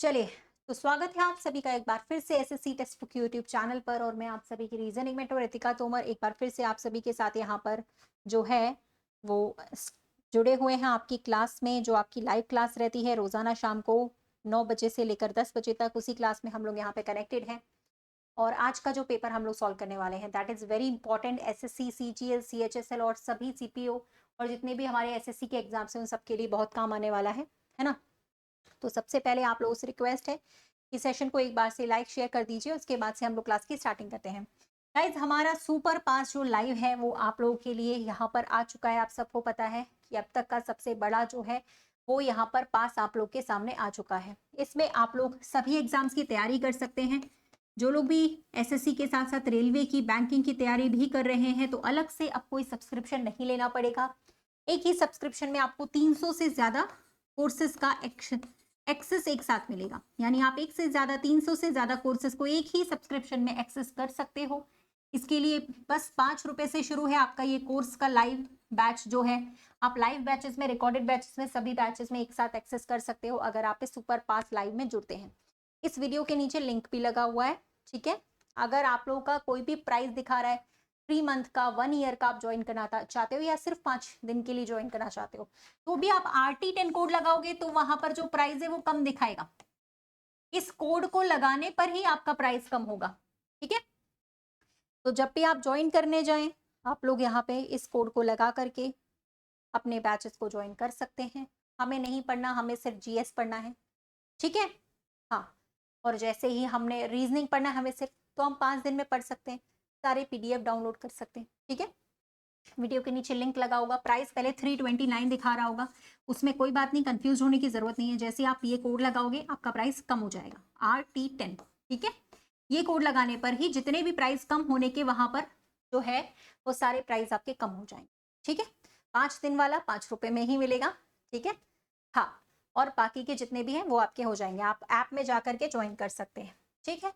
चलिए, तो स्वागत है आप सभी का एक बार फिर से SSC text book YouTube channel पर। और मैं आप सभी की रीजनिंग मेंटर रितिका तोमर एक बार फिर से आप सभी के साथ यहाँ पर जो है वो जुड़े हुए हैं आपकी क्लास में, जो आपकी लाइव क्लास रहती है रोजाना शाम को 9 बजे से लेकर 10 बजे तक। उसी क्लास में हम लोग यहाँ पे कनेक्टेड हैं। और आज का जो पेपर हम लोग सॉल्व करने वाले हैं that is very important. SSC, CGL, CHSL और सभी सीपीओ और जितने भी हमारे एसएससी के एग्जाम्स हैं उन सबके लिए बहुत काम आने वाला है ना। तो सबसे पहले आप लोगों से रिक्वेस्ट है कि सेशन को एक बार से लाइक शेयर कर दीजिए। उसके बाद से हम लोग क्लास की स्टार्टिंग करते हैं। गाइज, हमारा सुपर पास जो लाइव है वो आप लोगों के लिए यहाँ पर आ चुका है। आप सबको पता है कि अब तक का सबसे बड़ा जो है वो यहाँ पर पास आप लोग के सामने आ चुका है। इसमें आप लोग सभी एग्जाम्स की तैयारी कर सकते हैं। जो लोग भी एसएससी के साथ साथ रेलवे की, बैंकिंग की तैयारी भी कर रहे हैं तो अलग से अब कोई सब्सक्रिप्शन नहीं लेना पड़ेगा। एक ही सब्सक्रिप्शन में आपको 300 से ज्यादा कोर्सेज का एक्सेस एक साथ मिलेगा। यानी आप एक से ज्यादा 300 से ज्यादा कोर्सेज को एक ही सब्सक्रिप्शन में एक्सेस कर सकते हो। इसके लिए बस 5 रुपए से शुरू है आपका ये कोर्स का लाइव बैच जो है। आप लाइव बैचेस में, रिकॉर्डेड बैचेस में, सभी बैचेस में एक साथ एक्सेस कर सकते हो अगर आप इस सुपर पास लाइव में जुड़ते हैं। इस वीडियो के नीचे लिंक भी लगा हुआ है, ठीक है। अगर आप लोगों का कोई भी प्राइस दिखा रहा है 3 मंथ का, 1 ईयर का आप ज्वाइन करना चाहते हो या सिर्फ 5 दिन के लिए ज्वाइन करना चाहते हो तो भी आप RT10 कोड लगाओगे तो वहां पर जो प्राइस है वो कम दिखाएगा। इस कोड को लगाने पर ही आपका प्राइस कम होगा, ठीक है। तो जब भी आप ज्वाइन करने जाएं आप लोग यहाँ पे इस कोड को लगा करके अपने बैचेस को ज्वाइन कर सकते हैं। हमें नहीं पढ़ना, हमें सिर्फ जीएस पढ़ना है, ठीक है। हाँ, और जैसे ही हमने रीजनिंग पढ़ना है हमें सिर्फ, तो हम 5 दिन में पढ़ सकते हैं, सारे PDF डाउनलोड कर सकते हैं, ठीक है। वीडियो के नीचे लिंक लगा होगा। प्राइस पहले 329 दिखा रहा होगा, उसमें कोई बात नहीं, कंफ्यूज होने की जरूरत नहीं है। जैसे आप ये कोड लगाओगे आपका प्राइस कम हो जाएगा, RT10, ठीक है। ये कोड लगाने पर ही जितने भी प्राइस कम होने के वहां पर जो है वो सारे प्राइस आपके कम हो जाएंगे, ठीक है। 5 दिन वाला 5 रुपए में ही मिलेगा, ठीक है। हाँ, और बाकी के जितने भी हैं वो आपके हो जाएंगे। आप ऐप में जाकर के ज्वाइन कर सकते हैं, ठीक है।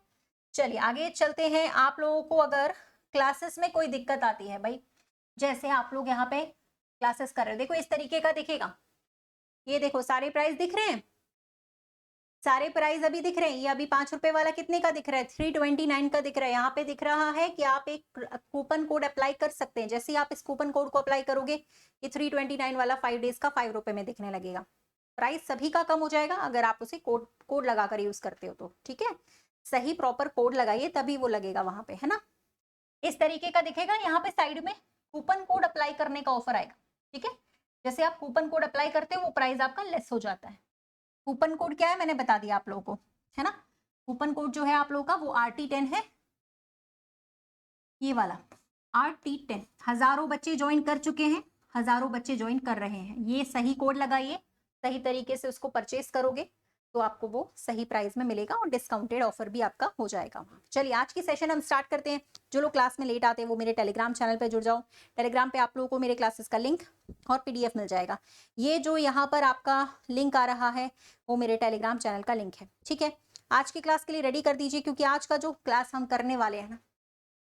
चलिए आगे चलते हैं। आप लोगों को अगर क्लासेस में कोई दिक्कत आती है भाई, जैसे आप लोग यहाँ पे क्लासेस कर रहे हो, देखो इस तरीके का दिखेगा। ये देखो सारे प्राइस दिख रहे हैं, सारे प्राइस अभी दिख रहे हैं। ये अभी 5 रुपए वाला कितने का दिख रहा है, 329 का दिख रहा है। यहाँ पे दिख रहा है कि आप एक कूपन कोड अप्लाई कर सकते हैं। जैसे ही आप इस कूपन कोड को अप्लाई करोगे ये 329 वाला 5 डेज का 5 रुपए में दिखने लगेगा। प्राइस सभी का कम हो जाएगा अगर आप उसे कोड कोड लगाकर यूज करते हो तो, ठीक है। सही प्रॉपर कोड लगाइए तभी वो लगेगा वहां पे, है ना। इस तरीके का दिखेगा। यहाँ पे साइड में कूपन कोड अप्लाई करने का ऑफर आएगा, ठीक है। जैसे आप कूपन कोड अप्लाई करते हो वो प्राइस आपका लेस हो जाता है। कूपन कोड क्या है मैंने बता दिया आप लोगों को, है ना। कूपन कोड जो है आप लोगों का वो RT10 है, ये वाला RT10। हजारों बच्चे ज्वाइन कर चुके हैं, हजारों बच्चे ज्वाइन कर रहे हैं। ये सही कोड लगाइए, सही तरीके से उसको परचेस करोगे तो आपको वो सही प्राइस में मिलेगा और डिस्काउंटेड ऑफर भी आपका हो जाएगा। चलिए आज की सेशन हम स्टार्ट करते हैं। जो लोग क्लास में लेट आते हैं वो मेरे टेलीग्राम चैनल पे जुड़ जाओ। टेलीग्राम पे आप लोगों को मेरे क्लासेस का लिंक और PDF मिल जाएगा। ये जो यहाँ पर आपका लिंक आ रहा है वो मेरे टेलीग्राम चैनल का लिंक है, ठीक है। आज की क्लास के लिए रेडी कर दीजिए क्योंकि आज का जो क्लास हम करने वाले हैं ना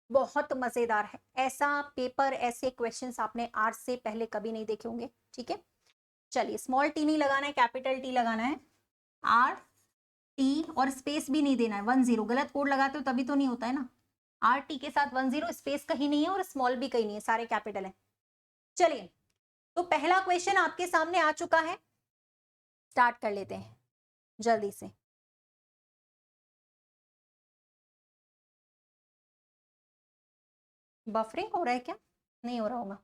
बहुत मजेदार है। ऐसा पेपर, ऐसे क्वेश्चंस आपने आज से पहले कभी नहीं देखे होंगे, ठीक है। चलिए, स्मॉल टी नहीं लगाना है, कैपिटल टी लगाना है। RT और स्पेस भी नहीं देना है। 10 गलत कोड लगाते हो तभी तो नहीं होता है ना। RT के साथ 10 स्पेस कहीं नहीं है और स्मॉल भी कहीं नहीं है, सारे कैपिटल है। चलिए, तो पहला क्वेश्चन आपके सामने आ चुका है, स्टार्ट कर लेते हैं जल्दी से। बफरिंग हो रहा है क्या, नहीं हो रहा होगा।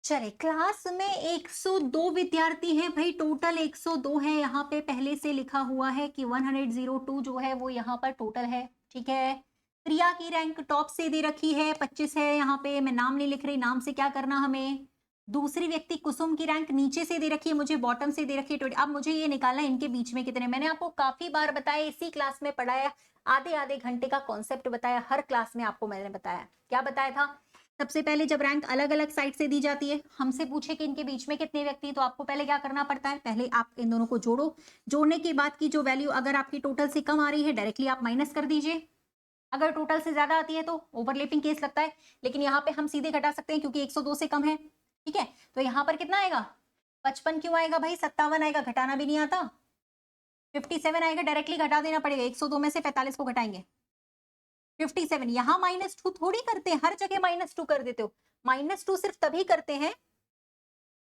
चले, क्लास में 102 विद्यार्थी हैं भाई, टोटल 102 है। यहाँ पे पहले से लिखा हुआ है कि 102 जो है वो यहाँ पर टोटल है, ठीक है। प्रिया की रैंक टॉप से दे रखी है, 25 है। यहाँ पे मैं नाम नहीं लिख रही, नाम से क्या करना हमें। दूसरी व्यक्ति कुसुम की रैंक नीचे से दे रखी है, मुझे बॉटम से दे रखी है 20। अब मुझे ये निकालना है इनके बीच में कितने। मैंने आपको काफी बार बताया, इसी क्लास में पढ़ाया, आधे आधे घंटे का कॉन्सेप्ट बताया, हर क्लास में आपको मैंने बताया। क्या बताया था सबसे पहले जब रैंक अलग अलग साइड से दी जाती है, हमसे पूछे कि इनके बीच में कितने व्यक्ति हैं, तो आपको पहले क्या करना पड़ता है, पहले आप इन दोनों को जोड़ो। जोड़ने के बाद की जो वैल्यू अगर आपकी टोटल से कम आ रही है, डायरेक्टली आप माइनस कर दीजिए। अगर टोटल से ज्यादा आती है तो ओवरलैपिंग केस लगता है, लेकिन यहाँ पे हम सीधे घटा सकते हैं क्योंकि 102 से कम है। ठीक है, तो यहाँ पर कितना आएगा, 55 क्यों आएगा भाई, 57 आएगा, घटाना भी नहीं आता। 57 आएगा, डायरेक्टली घटा देना पड़ेगा, 102 में से 45 को घटाएंगे, 57। यहाँ -2 थोड़ी करते हैं, हर जगह -2 कर देते हो। -2 सिर्फ तभी करते हैं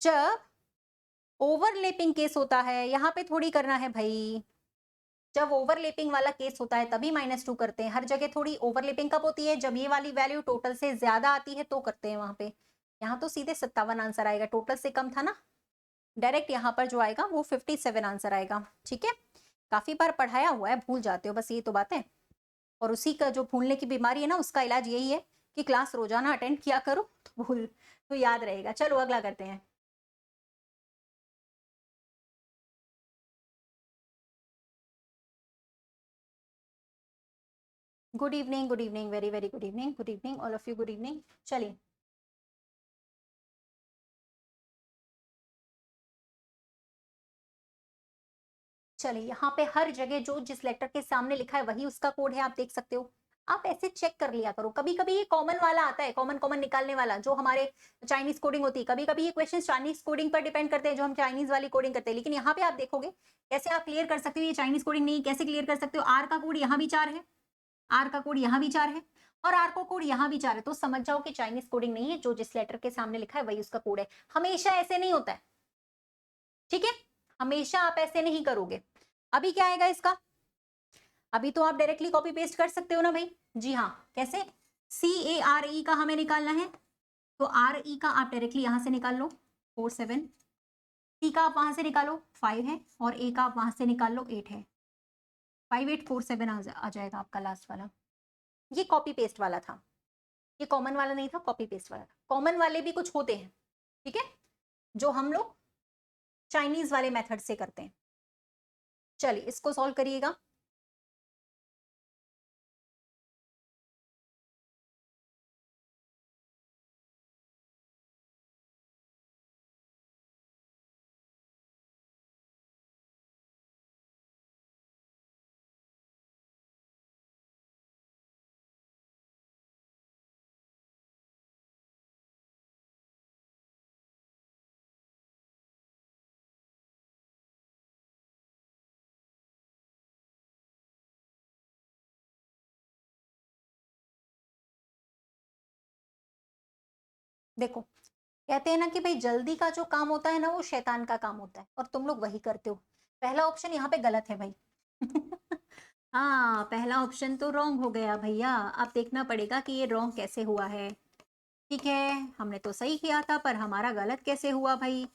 जब ओवरलैपिंग केस होता है, यहाँ पे थोड़ी करना है भाई। जब ओवरलैपिंग वाला केस होता है तभी -2 करते हैं, हर जगह थोड़ी। ओवरलैपिंग कब होती है, जब ये वाली वैल्यू टोटल से ज्यादा आती है तो करते हैं वहां पे। यहाँ तो सीधे 57 आंसर आएगा, टोटल से कम था ना, डायरेक्ट यहाँ पर जो आएगा वो 57 आंसर आएगा। ठीक है, काफी बार पढ़ाया हुआ है, भूल जाते हो, बस ये तो बात है। और उसी का जो भूलने की बीमारी है ना, उसका इलाज यही है कि क्लास रोजाना अटेंड किया करो, तो भूल तो याद रहेगा। चलो अगला करते हैं। Good evening, good evening, very very good evening, good evening all of you, good evening. चलिए चलिए, यहाँ पे हर जगह जो जिस लेटर के सामने लिखा है वही उसका कोड है, आप देख सकते हो। आप ऐसे चेक कर लिया करो, कभी कभी ये कॉमन वाला आता है, कॉमन कॉमन निकालने वाला, जो हमारे चाइनीज कोडिंग होती है। कभी कभी ये क्वेश्चन चाइनीज कोडिंग पर डिपेंड करते हैं, जो हम चाइनीज वाली कोडिंग करते हैं। लेकिन यहाँ पे आप देखोगे कैसे आप क्लियर कर सकते हो, ये चाइनीज कोडिंग नहीं, कैसे क्लियर कर सकते हो। आर का कोड यहाँ भी 4 है, आर का कोड यहाँ भी 4 है, और आर का कोड यहाँ भी 4 है, तो समझ जाओ कि चाइनीज कोडिंग नहीं है, जो जिस लेटर के सामने लिखा है वही उसका कोड है। हमेशा ऐसे नहीं होता है, ठीक है, हमेशा आप ऐसे नहीं करोगे। अभी क्या आएगा इसका, अभी तो आप डायरेक्टली कॉपी पेस्ट कर सकते हो ना भाई। जी हाँ, कैसे, CARE का हमें निकालना है, तो RE का आप डायरेक्टली यहां से निकाल लो 47, C का आप वहां से निकालो 5 है, और A का आप वहां से निकाल लो 8 है। 5847 आ जाएगा आपका लास्ट वाला। ये कॉपी पेस्ट वाला था, ये कॉमन वाला नहीं था, कॉपी पेस्ट वाला था। कॉमन वाले भी कुछ होते हैं, ठीक है, जो हम लोग चाइनीज वाले मेथड से करते हैं। चलिए इसको सॉल्व करिएगा। देखो, कहते हैं ना कि भाई जल्दी का जो काम होता है ना वो शैतान का काम होता है, और तुम लोग वही करते हो। पहला ऑप्शन यहाँ पे गलत है भाई। हाँ, पहला ऑप्शन तो रॉन्ग हो गया भैया। अब देखना पड़ेगा कि ये रॉन्ग कैसे हुआ है। ठीक है, हमने तो सही किया था, पर हमारा गलत कैसे हुआ भाई।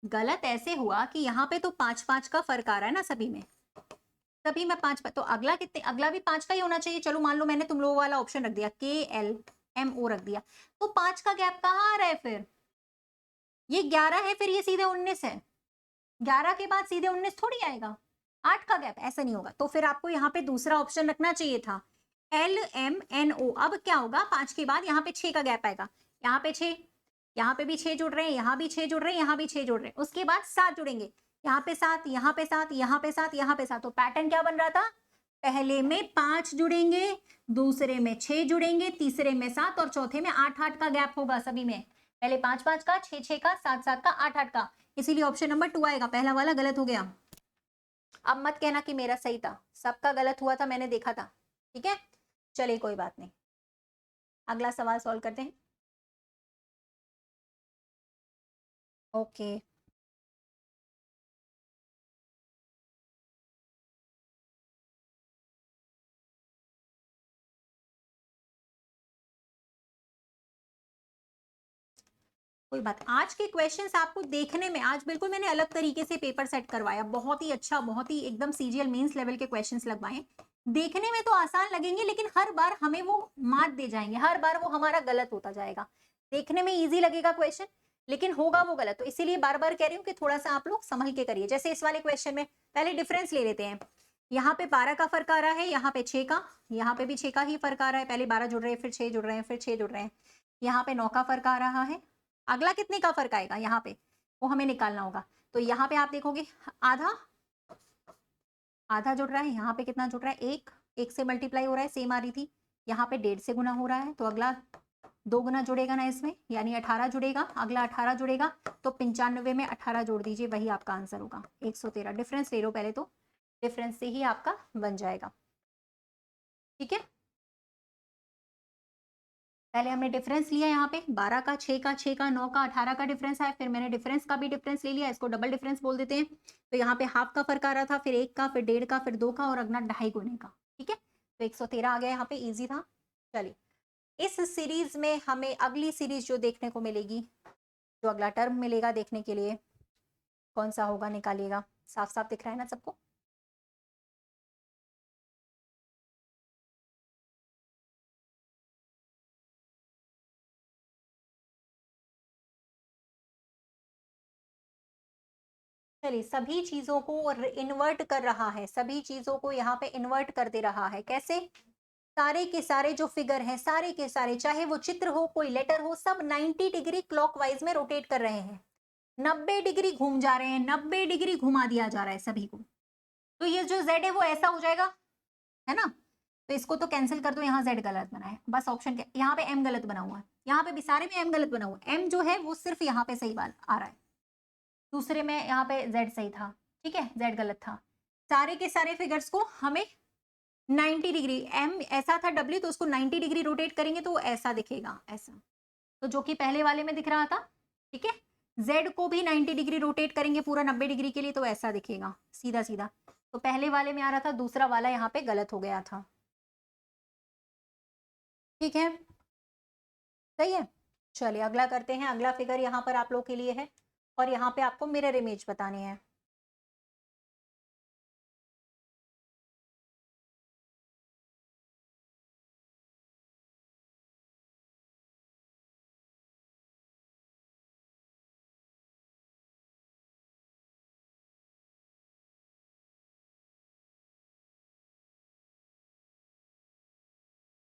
गलत ऐसे हुआ कि यहाँ पे तो 5-5 का फर्क आ रहा है ना सभी में, सभी में 5, तो अगला कितने, अगला भी 5 का ही होना चाहिए। चलो मान लो मैंने तुम लोगों वाला ऑप्शन रख दिया, KLMO रख दिया, तो 5 का गैप कहाँ आ रहा है फिर, ये 11 है, फिर ये सीधे 19 है। 11 के बाद सीधे 19 थोड़ी आएगा, 8 का गैप, ऐसा नहीं होगा। तो फिर आपको यहाँ पे दूसरा ऑप्शन रखना चाहिए था, LMNO। अब क्या होगा, 5 के बाद यहाँ पे 6 का गैप आएगा, यहाँ पे 6, यहाँ पे भी 6 जुड़ रहे हैं, यहाँ भी 6 जुड़ रहे हैं, यहाँ भी 6 जुड़ रहे हैं, उसके बाद 7 जुड़ेंगे, यहाँ पे 7, यहाँ पे 7, यहाँ पे 7, यहाँ पे 7। तो पैटर्न क्या बन रहा था, पहले में 5 जुड़ेंगे, दूसरे में 6 जुड़ेंगे, तीसरे में 7, और चौथे में 8-8 का गैप होगा सभी में। पहले 5-5 का, 6-6 का, 7-7 का, 8-8 का, इसीलिए ऑप्शन नंबर 2 आएगा। पहला वाला गलत हो गया। अब मत कहना कि मेरा सही था, सबका गलत हुआ था, मैंने देखा था। ठीक है, चलिए कोई बात नहीं, अगला सवाल सॉल्व करते हैं। ओके, कोई बात। आज के क्वेश्चंस आपको देखने में, आज बिल्कुल मैंने अलग तरीके से पेपर सेट करवाया, बहुत ही अच्छा, बहुत ही एकदम सीजीएल मेंस लेवल के क्वेश्चंस लगवाए। देखने में तो आसान लगेंगे, लेकिन हर बार हमें वो मात दे जाएंगे, हर बार वो हमारा गलत होता जाएगा। देखने में इजी लगेगा क्वेश्चन, लेकिन होगा वो गलत। तो इसीलिए बार बार कह रही हूँ कि थोड़ा सा आप लोग संभल के करिए। जैसे इस वाले क्वेश्चन में पहले डिफरेंस ले लेते हैं। यहाँ पे 12 का फर्क आ रहा है, यहाँ पे 6 का, यहाँ पे भी 6 का ही फर्क आ रहा है। पहले 12 जुड़ रहे हैं, फिर 6 जुड़ रहे हैं, फिर 6 जुड़ रहे हैं। यहाँ पे 9 का फर्क आ रहा है। अगला कितने का फर्क आएगा यहाँ पे, वो हमें निकालना होगा। तो यहाँ पे आप देखोगे आधा आधा जुड़ रहा है, यहाँ पे कितना जुड़ रहा है, 1 से मल्टीप्लाई हो रहा है, सेम आ रही थी। यहाँ पे 1.5 से गुना हो रहा है, तो अगला 2 गुना जुड़ेगा ना इसमें, यानी 18 जुड़ेगा, अगला 18 जुड़ेगा। तो 95 में 18 जोड़ दीजिए, वही आपका आंसर होगा 113। डिफरेंस ले लो पहले, तो डिफरेंस से ही आपका बन जाएगा। ठीक है, पहले हमने डिफरेंस लिया यहाँ पे 12 का, 6 का, 6 का, 9 का, 18 का डिफरेंस है, फिर मैंने डिफरेंस का भी डिफरेंस ले लिया, इसको डबल डिफरेंस बोल देते हैं। तो यहाँ पे हाफ का फर्क आ रहा था, फिर 1 का, फिर 1.5 का, फिर 2 का, और अगला 2.5 गुने का। ठीक है, तो 113 आ गया यहाँ पे, इजी था। चलिए, इस सीरीज में हमें अगली सीरीज जो देखने को मिलेगी, जो अगला टर्म मिलेगा देखने के लिए, कौन सा होगा, निकालिएगा। साफ साफ दिख रहा है ना सबको? चलिए, सभी चीजों को इन्वर्ट कर रहा है, सभी चीजों को यहाँ पे इन्वर्ट कर दे रहा है। कैसे? सारे के सारे जो फिगर हैं, सारे के सारे, चाहे वो चित्र हो, कोई लेटर हो, सब 90 डिग्री क्लॉकवाइज में रोटेट कर रहे हैं। 90 डिग्री घूम जा रहे हैं, 90 डिग्री घुमा दिया जा रहा है सभी को। तो ये जो z है वो ऐसा हो जाएगा, है ना? तो इसको तो कैंसिल कर दो, यहाँ z गलत बना है, बस ऑप्शन क्या, यहाँ पे m गलत बना हुआ है, यहाँ पे भी सारे में m गलत बना हुआ है। m जो है वो सिर्फ यहाँ पे सही बात आ रहा है, दूसरे में यहाँ पे z सही था। ठीक है, z गलत था। सारे के सारे फिगर्स को हमें 90 डिग्री, m ऐसा था w, तो उसको 90 डिग्री रोटेट करेंगे तो ऐसा दिखेगा, ऐसा। तो जो कि पहले वाले में दिख रहा था। ठीक है, z को भी 90 डिग्री रोटेट करेंगे पूरा 90 डिग्री के लिए, तो ऐसा दिखेगा सीधा सीधा। तो पहले वाले में आ रहा था, दूसरा वाला यहाँ पे गलत हो गया था। ठीक है, सही है। चलिए, अगला करते हैं। अगला फिगर यहाँ पर आप लोग के लिए है, और यहाँ पे आपको मिरर इमेज बतानी है।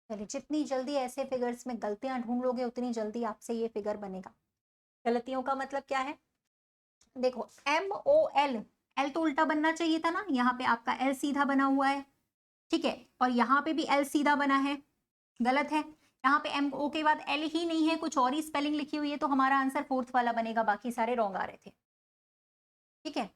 चलिए, जितनी जल्दी ऐसे फिगर्स में गलतियां ढूंढ लोगे, उतनी जल्दी आपसे ये फिगर बनेगा। गलतियों का मतलब क्या है? देखो, MOL, एल तो उल्टा बनना चाहिए था ना, यहाँ पे आपका एल सीधा बना हुआ है। ठीक है, और यहाँ पे भी एल सीधा बना है, गलत है। यहाँ पे MO के बाद एल ही नहीं है, कुछ और ही स्पेलिंग लिखी हुई है, तो हमारा आंसर फोर्थ वाला बनेगा, बाकी सारे रॉन्ग आ रहे थे। ठीक है,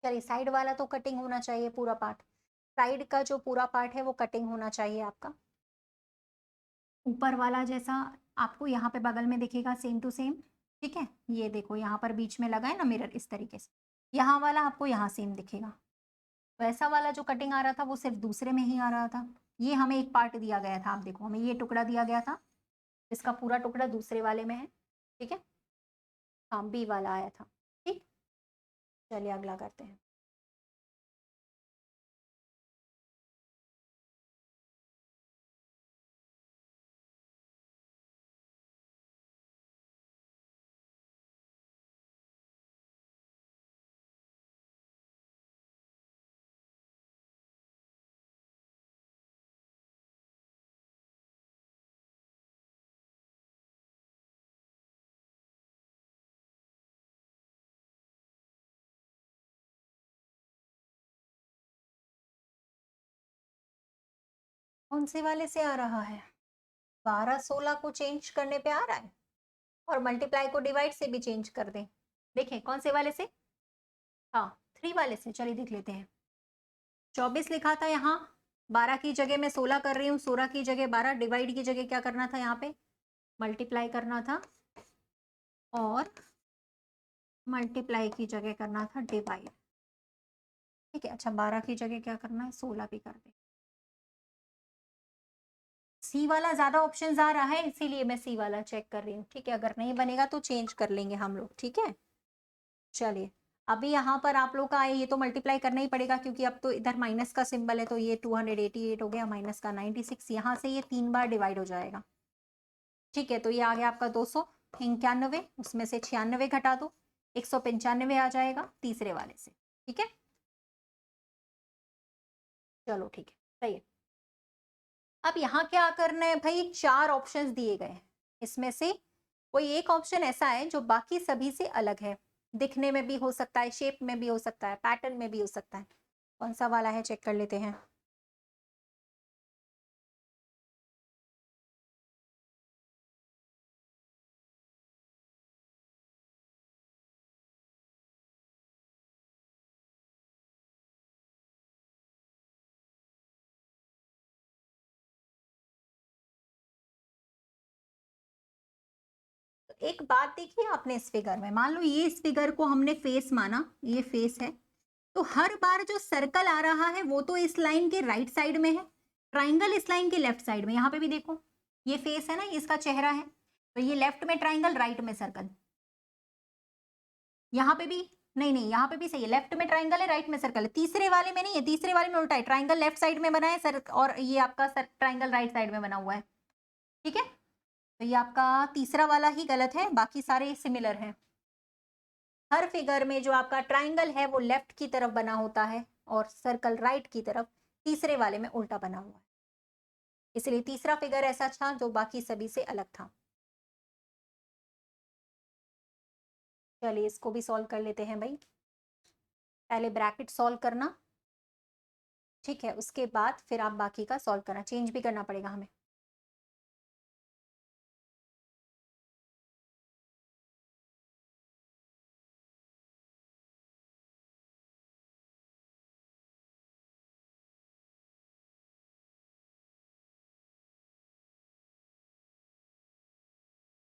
चलिए, साइड वाला तो कटिंग होना चाहिए पूरा पार्ट, साइड का जो पूरा पार्ट है वो कटिंग होना चाहिए आपका। ऊपर वाला जैसा आपको यहाँ पे बगल में दिखेगा, सेम टू सेम। ठीक है, ये देखो यहाँ पर बीच में लगा है ना मिरर, इस तरीके से यहाँ वाला आपको यहाँ सेम दिखेगा। वैसा वाला जो कटिंग आ रहा था वो सिर्फ दूसरे में ही आ रहा था। ये हमें एक पार्ट दिया गया था, आप देखो हमें ये टुकड़ा दिया गया था, इसका पूरा टुकड़ा दूसरे वाले में है। ठीक है, हाँ, बी वाला आया था। ठीक, चलिए अगला करते हैं। कौन से वाले से आ रहा है? 12 16 को चेंज करने पे आ रहा है, और मल्टीप्लाई को डिवाइड से भी चेंज कर दें। देखें कौन से वाले से, हाँ 3 वाले से। चलिए देख लेते हैं। 24 लिखा था यहाँ, 12 की जगह मैं 16 कर रही हूँ, 16 की जगह 12, डिवाइड की जगह क्या करना था, यहाँ पे मल्टीप्लाई करना था, और मल्टीप्लाई की जगह करना था डिवाइड। ठीक है, अच्छा 12 की जगह क्या करना है, 16 भी कर दे। सी वाला ज्यादा ऑप्शन आ रहा है, इसीलिए मैं सी वाला चेक कर रही हूँ। ठीक है, अगर नहीं बनेगा तो चेंज कर लेंगे हम लोग। ठीक है, चलिए अभी यहाँ पर आप लोग का ये तो मल्टीप्लाई करना ही पड़ेगा क्योंकि अब तो इधर माइनस का सिंबल है, तो ये 288 हो गया, माइनस का 96, यहाँ से ये 3 बार डिवाइड हो जाएगा। ठीक है, तो ये आ गया आपका 291, उसमें से 96 घटा दो, 195 आ जाएगा तीसरे वाले से। ठीक है, चलो ठीक है, सही है। अब यहाँ क्या करना है भाई, 4 ऑप्शंस दिए गए हैं, इसमें से कोई एक ऑप्शन ऐसा है जो बाकी सभी से अलग है, दिखने में भी हो सकता है, शेप में भी हो सकता है, पैटर्न में भी हो सकता है। कौन सा वाला है चेक कर लेते हैं। एक बात देखिए आपने इस फिगर में, मान लो ये इस फिगर को हमने फेस माना, ये फेस है, तो हर बार जो सर्कल आ रहा है वो तो इस लाइन के राइट साइड में है, ट्राइंगल इस लाइन के लेफ्ट साइड में। यहाँ पे भी देखो ये फेस है ना, इसका चेहरा है, तो ये लेफ्ट में ट्राइंगल, राइट में सर्कल। यहाँ पे भी नहीं नहीं, यहाँ पे भी सही है, लेफ्ट में ट्राइंगल है, राइट में सर्कल है। तीसरे वाले में नहीं है, तीसरे वाले में उल्टा है, ट्राइंगल लेफ्ट साइड में बना है सर, और ये आपका ट्राइंगल राइट साइड में बना हुआ है। ठीक है, तो ये आपका तीसरा वाला ही गलत है, बाकी सारे सिमिलर हैं। हर फिगर में जो आपका ट्राइंगल है वो लेफ्ट की तरफ बना होता है और सर्कल राइट की तरफ, तीसरे वाले में उल्टा बना हुआ है, इसलिए तीसरा फिगर ऐसा था जो बाकी सभी से अलग था। चलिए इसको भी सॉल्व कर लेते हैं भाई। पहले ब्रैकेट सॉल्व करना, ठीक है, उसके बाद फिर आप बाकी का सॉल्व करना, चेंज भी करना पड़ेगा हमें।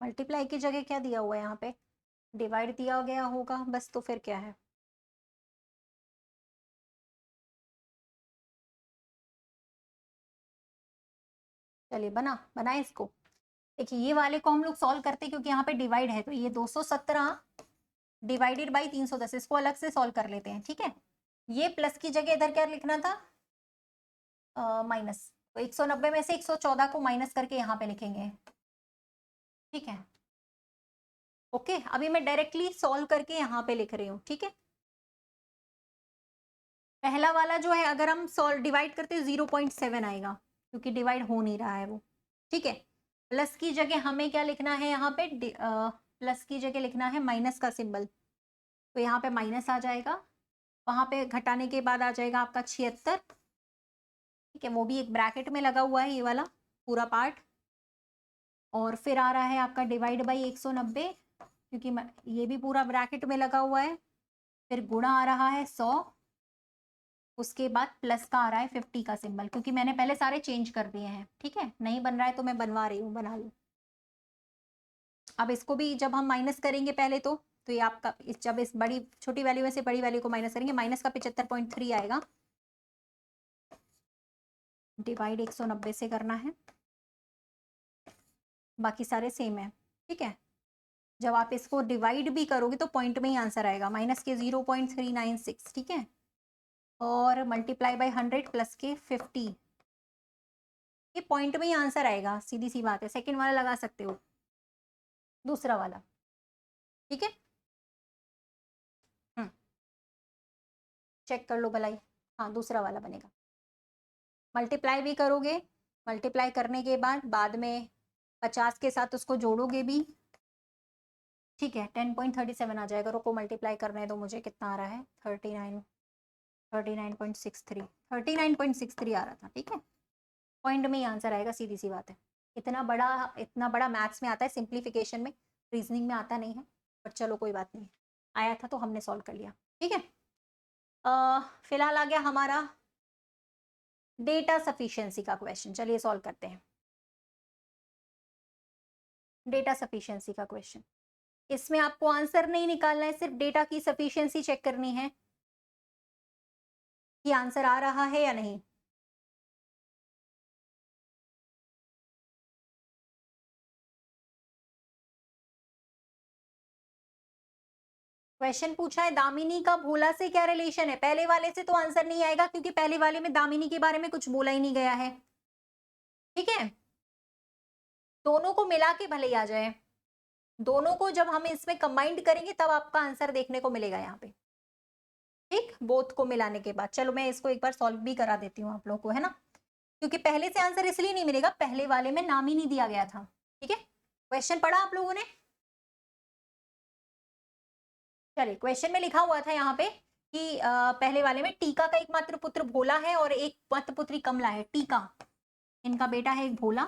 मल्टीप्लाई की जगह क्या दिया हुआ है यहाँ पे, डिवाइड दिया गया होगा बस, तो फिर क्या है। चलिए बनाए इसको। देखिए ये वाले को हम लोग सॉल्व करते हैं क्योंकि यहाँ पे डिवाइड है, तो ये 217 डिवाइडेड बाई 310, इसको अलग से सॉल्व कर लेते हैं। ठीक है, ये प्लस की जगह इधर क्या लिखना था, माइनस, तो 190 में से 114 को माइनस करके यहाँ पे लिखेंगे। ठीक है, ओके, अभी मैं डायरेक्टली सॉल्व करके यहाँ पे लिख रही हूँ। ठीक है, पहला वाला जो है अगर हम सॉल्व डिवाइड करते हैं 0.7 आएगा क्योंकि डिवाइड हो नहीं रहा है वो। ठीक है, प्लस की जगह हमें क्या लिखना है, यहाँ पे प्लस की जगह लिखना है माइनस का सिंबल, तो यहाँ पे माइनस आ जाएगा, वहां पे घटाने के बाद आ जाएगा आपका 76। ठीक है, वो भी एक ब्रैकेट में लगा हुआ है ये वाला पूरा पार्ट, और फिर आ रहा है आपका डिवाइड बाई 190 क्योंकि ये भी पूरा ब्रैकेट में लगा हुआ है, फिर गुणा आ रहा है 100, उसके बाद प्लस का आ रहा है 50 का सिंबल, क्योंकि मैंने पहले सारे चेंज कर दिए हैं। ठीक है, नहीं बन रहा है तो मैं बनवा रही हूँ, बना लूँ। अब इसको भी जब हम माइनस करेंगे पहले तो ये आपका जब इस बड़ी छोटी वैल्यू में से बड़ी वैल्यू को माइनस करेंगे, माइनस का 75.3 आएगा, डिवाइड 190 से करना है, बाकी सारे सेम है। ठीक है, जब आप इसको डिवाइड भी करोगे तो पॉइंट में ही आंसर आएगा, माइनस के 0.396। ठीक है, और मल्टीप्लाई बाई 100 प्लस के 50, ये पॉइंट में ही आंसर आएगा, सीधी सी बात है। सेकंड वाला लगा सकते हो, दूसरा वाला। ठीक है, चेक कर लो भलाई, हाँ दूसरा वाला बनेगा। मल्टीप्लाई भी करोगे, मल्टीप्लाई करने के बाद में 50 के साथ उसको जोड़ोगे भी। ठीक है, 10.37 आ जाएगा, रुको मल्टीप्लाई करने दो मुझे, कितना आ रहा है, 39.63 आ रहा था। ठीक है, पॉइंट में ही आंसर आएगा, सीधी सी बात है। इतना बड़ा मैथ्स में आता है, सिंप्लीफिकेशन में, रीजनिंग में आता नहीं है, पर चलो कोई बात नहीं, आया था तो हमने सॉल्व कर लिया। ठीक है, फिलहाल आ गया हमारा डेटा सफिशिएंसी का क्वेश्चन, चलिए सॉल्व करते हैं। डेटा सफिशिएंसी का क्वेश्चन, इसमें आपको आंसर नहीं निकालना है, सिर्फ डेटा की सफिशिएंसी चेक करनी है कि आंसर आ रहा है या नहीं। क्वेश्चन पूछा है दामिनी का भोला से क्या रिलेशन है। पहले वाले से तो आंसर नहीं आएगा क्योंकि पहले वाले में दामिनी के बारे में कुछ बोला ही नहीं गया है। ठीक है, दोनों को मिला के भले ही आ जाए, दोनों को जब हम इसमें कंबाइंड करेंगे तब आपका आंसर देखने को मिलेगा यहाँ पे। ठीक, बोथ को मिलाने के बाद। चलो मैं इसको एक बार सॉल्व भी करा देती हूँ आप लोग को, है ना, क्योंकि पहले से आंसर इसलिए नहीं मिलेगा, पहले वाले में नाम ही नहीं दिया गया था। ठीक है, क्वेश्चन पढ़ा आप लोगों ने। चलिए, क्वेश्चन में लिखा हुआ था यहाँ पे कि पहले वाले में टीका का एकमात्र पुत्र भोला है और एक मात्र पुत्री कमला है। टीका, इनका बेटा है एक भोला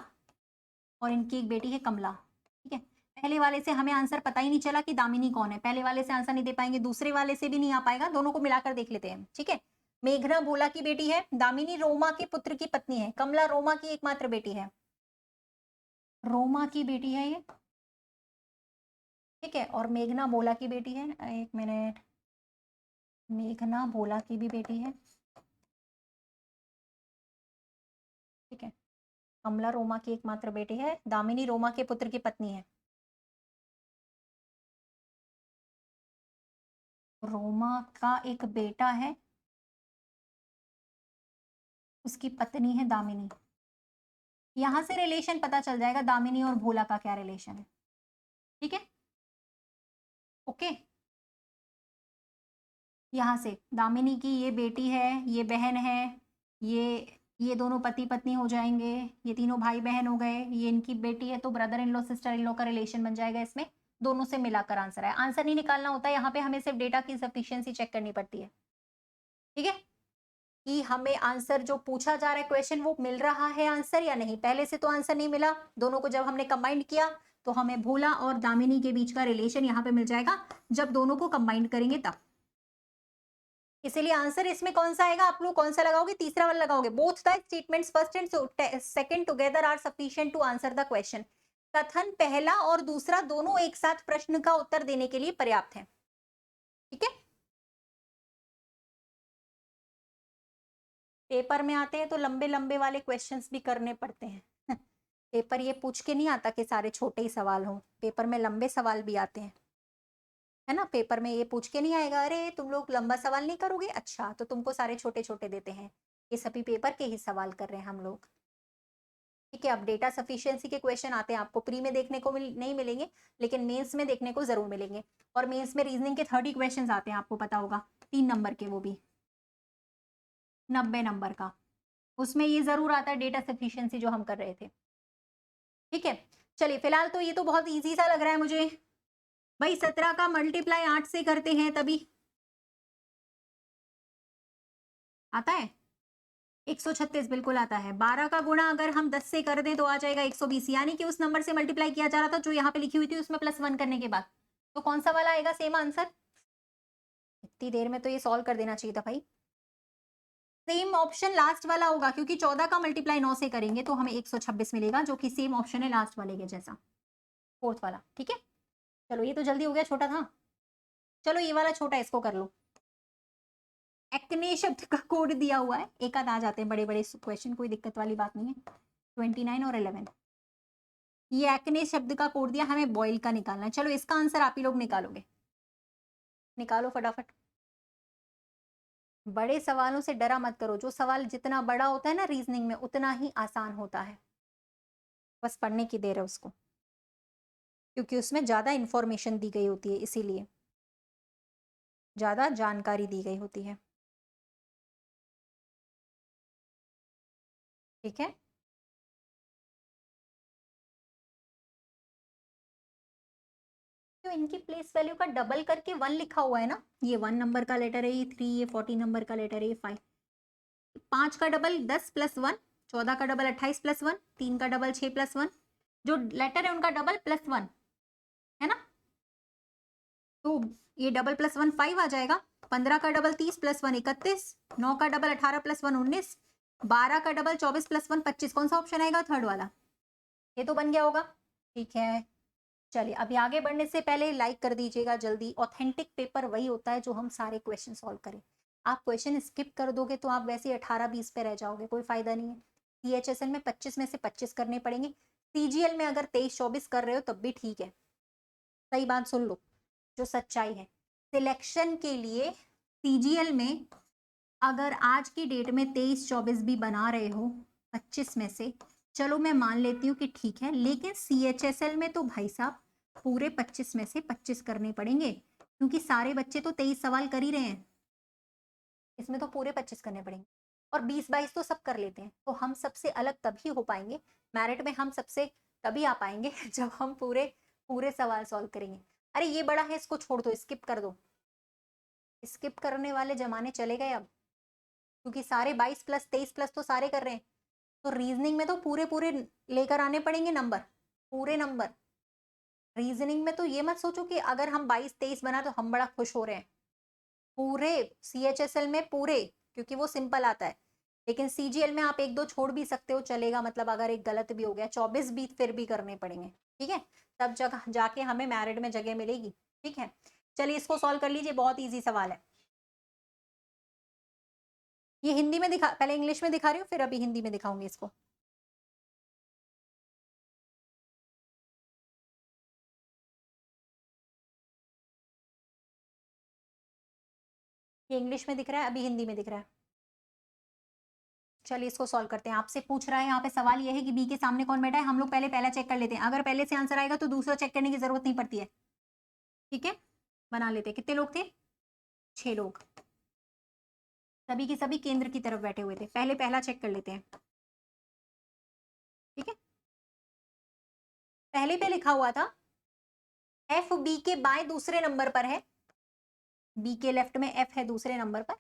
और इनकी एक बेटी है कमला। ठीक है, पहले वाले से हमें आंसर पता ही नहीं चला कि दामिनी कौन है, पहले वाले से आंसर नहीं दे पाएंगे, दूसरे वाले से भी नहीं आ पाएगा, दोनों को मिलाकर देख लेते हैं। ठीक है, मेघना भोला की बेटी है, दामिनी रोमा के पुत्र की पत्नी है, कमला रोमा की एकमात्र बेटी है, रोमा की बेटी है ये। ठीक है, और मेघना भोला की बेटी है, एक मिनट, मेघना भोला की भी बेटी है। ठीक है, कमला रोमा की एकमात्र बेटी है, दामिनी रोमा के पुत्र की पत्नी है। रोमा का एक बेटा है, उसकी पत्नी है दामिनी। यहां से रिलेशन पता चल जाएगा दामिनी और भोला का क्या रिलेशन है। ठीक है, ओके, यहां से दामिनी की ये बेटी है, ये बहन है, ये दोनों पति पत्नी हो जाएंगे, ये तीनों भाई बहन हो गए, ये इनकी बेटी है, तो brother in law sister in law का रिलेशन बन जाएगा इसमें, दोनों से मिलाकर आंसर है। आंसर नहीं निकालना होता है यहाँ पे, हमें सिर्फ डेटा की सफिशियंसी चेक करनी पड़ती है। ठीक है, कि हमें आंसर जो पूछा जा रहा है क्वेश्चन वो मिल रहा है आंसर या नहीं। पहले से तो आंसर नहीं मिला, दोनों को जब हमने कंबाइंड किया तो हमें भोला और दामिनी के बीच का रिलेशन यहाँ पे मिल जाएगा, जब दोनों को कंबाइंड करेंगे तब। इसीलिए आंसर इसमें कौन सा आएगा, आप लोग कौन सा लगाओगे, तीसरा वाला लगाओगे। Both the statements first and second together are sufficient to answer the question. कथन पहला और दूसरा दोनों एक साथ प्रश्न का उत्तर देने के लिए पर्याप्त है। ठीक है, पेपर में आते हैं तो लंबे लंबे वाले क्वेश्चंस भी करने पड़ते हैं पेपर ये पूछ के नहीं आता कि सारे छोटे ही सवाल हों, पेपर में लंबे सवाल भी आते हैं, है ना। पेपर में ये पूछ के नहीं आएगा अरे तुम लोग लंबा सवाल नहीं करोगे, अच्छा तो तुमको सारे छोटे छोटे देते हैं। ये सभी पेपर के ही सवाल कर रहे हैं हम लोग। ठीक है, अब डेटा सफिशिएंसी के क्वेश्चन आते हैं, आपको प्री में देखने को नहीं मिलेंगे, लेकिन मेंस में देखने को जरूर मिलेंगे। और मेंस में रीजनिंग के 30 क्वेश्चन आते हैं, आपको पता होगा, 3 नंबर के, वो भी 90 नंबर का, उसमें ये जरूर आता है डेटा सफिशिएंसी जो हम कर रहे थे। ठीक है, चलिए फिलहाल तो ये तो बहुत इजी सा लग रहा है मुझे भाई। 17 का मल्टीप्लाई 8 से करते हैं तभी आता है 136, बिल्कुल आता है। 12 का गुणा अगर हम 10 से कर दें तो आ जाएगा 120, यानी कि उस नंबर से मल्टीप्लाई किया जा रहा था जो यहाँ पे लिखी हुई थी उसमें +1 करने के बाद। तो कौन सा वाला आएगा सेम आंसर। इतनी देर में तो ये सॉल्व कर देना चाहिए था भाई। सेम ऑप्शन लास्ट वाला होगा, क्योंकि 14 का मल्टीप्लाई 9 से करेंगे तो हमें 126 मिलेगा, जो कि सेम ऑप्शन है लास्ट वाले के जैसा, फोर्थ वाला। ठीक है, चलो ये तो जल्दी हो गया, छोटा था। चलो ये वाला छोटा, इसको कर लो। एक्ने शब्द का कोड दिया हुआ है, एक आध आ जाते हैं बड़े बड़े क्वेश्चन, कोई दिक्कत वाली बात नहीं है। 29 और 11, ये एक्ने शब्द का कोड दिया, हमें बॉयल का निकालना है। चलो इसका आंसर आप ही लोग निकालोगे, निकालो फटाफट। बड़े सवालों से डरा मत करो, जो सवाल जितना बड़ा होता है ना रीजनिंग में उतना ही आसान होता है, बस पढ़ने की देर है उसको, क्योंकि उसमें ज्यादा इंफॉर्मेशन दी गई होती है, इसीलिए ज्यादा जानकारी दी गई होती है। ठीक है, तो इनकी प्लेस वैल्यू का डबल करके 1 लिखा हुआ है ना, ये 1 नंबर का लेटर है, ये 3, ये 40 नंबर का लेटर है, ये 5। 5 का डबल 10 + 1, 14 का डबल 28 + 1, 3 का डबल 6 + 1, जो लेटर है उनका डबल +1, है ना। तो ये डबल +1 5 आ जाएगा। 15 का डबल 30 + 1 31, 9 का डबल 18 + 1 19, 12 का डबल 24 + 1 25। कौन सा ऑप्शन आएगा, थर्ड वाला, ये तो बन गया होगा। ठीक है, चलिए अभी आगे बढ़ने से पहले लाइक कर दीजिएगा जल्दी। ऑथेंटिक पेपर वही होता है जो हम सारे क्वेश्चन सॉल्व करें। आप क्वेश्चन स्किप कर दोगे तो आप वैसे 18-20 पे रह जाओगे, कोई फायदा नहीं है। CHSL में 25 में से 25 करने पड़ेंगे, CGL में अगर 23-24 कर रहे हो तब भी ठीक है। सही बात सुन लो, जो सच्चाई है। सिलेक्शन के लिए सीजीएल में अगर आज की डेट में 23-24 भी बना रहे हो 25 में से, चलो मैं मान लेती हूँ कि ठीक है, लेकिन सीएचएसएल में तो भाई साहब पूरे 25 में से 25 करने पड़ेंगे, क्योंकि सारे बच्चे तो 23 सवाल कर ही रहे हैं, इसमें तो पूरे 25 करने पड़ेंगे। और 20-22 तो सब कर लेते हैं, तो हम सबसे अलग तभी हो पाएंगे मेरिट में, हम सबसे तभी आ पाएंगे जब हम पूरे पूरे सवाल सॉल्व करेंगे। अरे ये बड़ा है, इसको छोड़ दो, स्किप कर दो, स्किप करने वाले जमाने चले गए अब, क्योंकि सारे 22+23+ तो सारे कर रहे हैं, तो रीजनिंग में तो पूरे पूरे लेकर आने पड़ेंगे नंबर, पूरे नंबर। रीजनिंग में तो ये मत सोचो कि अगर हम 22-23 बना तो हम बड़ा खुश हो रहे हैं, पूरे सीएचएसएल में पूरे, क्योंकि वो सिंपल आता है। लेकिन सीजीएल में आप 1-2 छोड़ भी सकते हो, चलेगा, मतलब अगर एक गलत भी हो गया, 24 भी फिर भी करने पड़ेंगे, ठीक है, तब जगह जाके हमें मैरिट में जगह मिलेगी, ठीक है। चलिए इसको सॉल्व कर लीजिए, बहुत ईजी सवाल है। ये हिंदी में दिखा, पहले इंग्लिश में दिखा रही हूँ, फिर अभी हिंदी में दिखाऊंगी इसको। ये इंग्लिश में दिख रहा है, अभी हिंदी में दिख रहा है। चलिए इसको सॉल्व करते हैं। आपसे पूछ रहा है यहाँ पे, सवाल ये है कि बी के सामने कौन बैठा है, हम लोग पहले पहला चेक कर लेते हैं, अगर पहले से आंसर आएगा तो दूसरा चेक करने की जरूरत नहीं पड़ती है, ठीक है। बना लेते हैं, कितने लोग थे, 6 लोग, सभी के सभी केंद्र की तरफ बैठे हुए थे, पहले पहला चेक कर लेते हैं, ठीक है। पहले पे लिखा हुआ था एफ बी के बाएं दूसरे नंबर पर है, बी के लेफ्ट में एफ है दूसरे नंबर पर,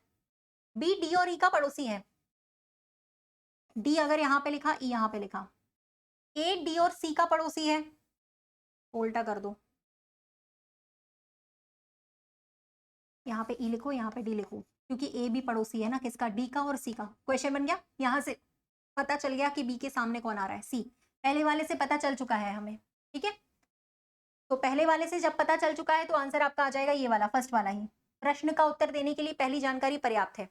बी डी और ई का पड़ोसी है, डी अगर यहाँ पे लिखा, ई यहाँ पे लिखा, ए डी और सी का पड़ोसी है, उल्टा कर दो, यहाँ पे ई लिखो, यहाँ पे डी लिखो, क्योंकि ए भी पड़ोसी है ना किसका, डी का और सी का। क्वेश्चन बन गया, यहाँ से पता चल गया कि बी के सामने कौन आ रहा है, सी, पहले वाले से पता चल चुका है हमें, ठीक है। तो पहले वाले से जब पता चल चुका है तो आंसर आपका आ जाएगा ये वाला, फर्स्ट वाला ही। प्रश्न का उत्तर देने के लिए पहली जानकारी पर्याप्त है,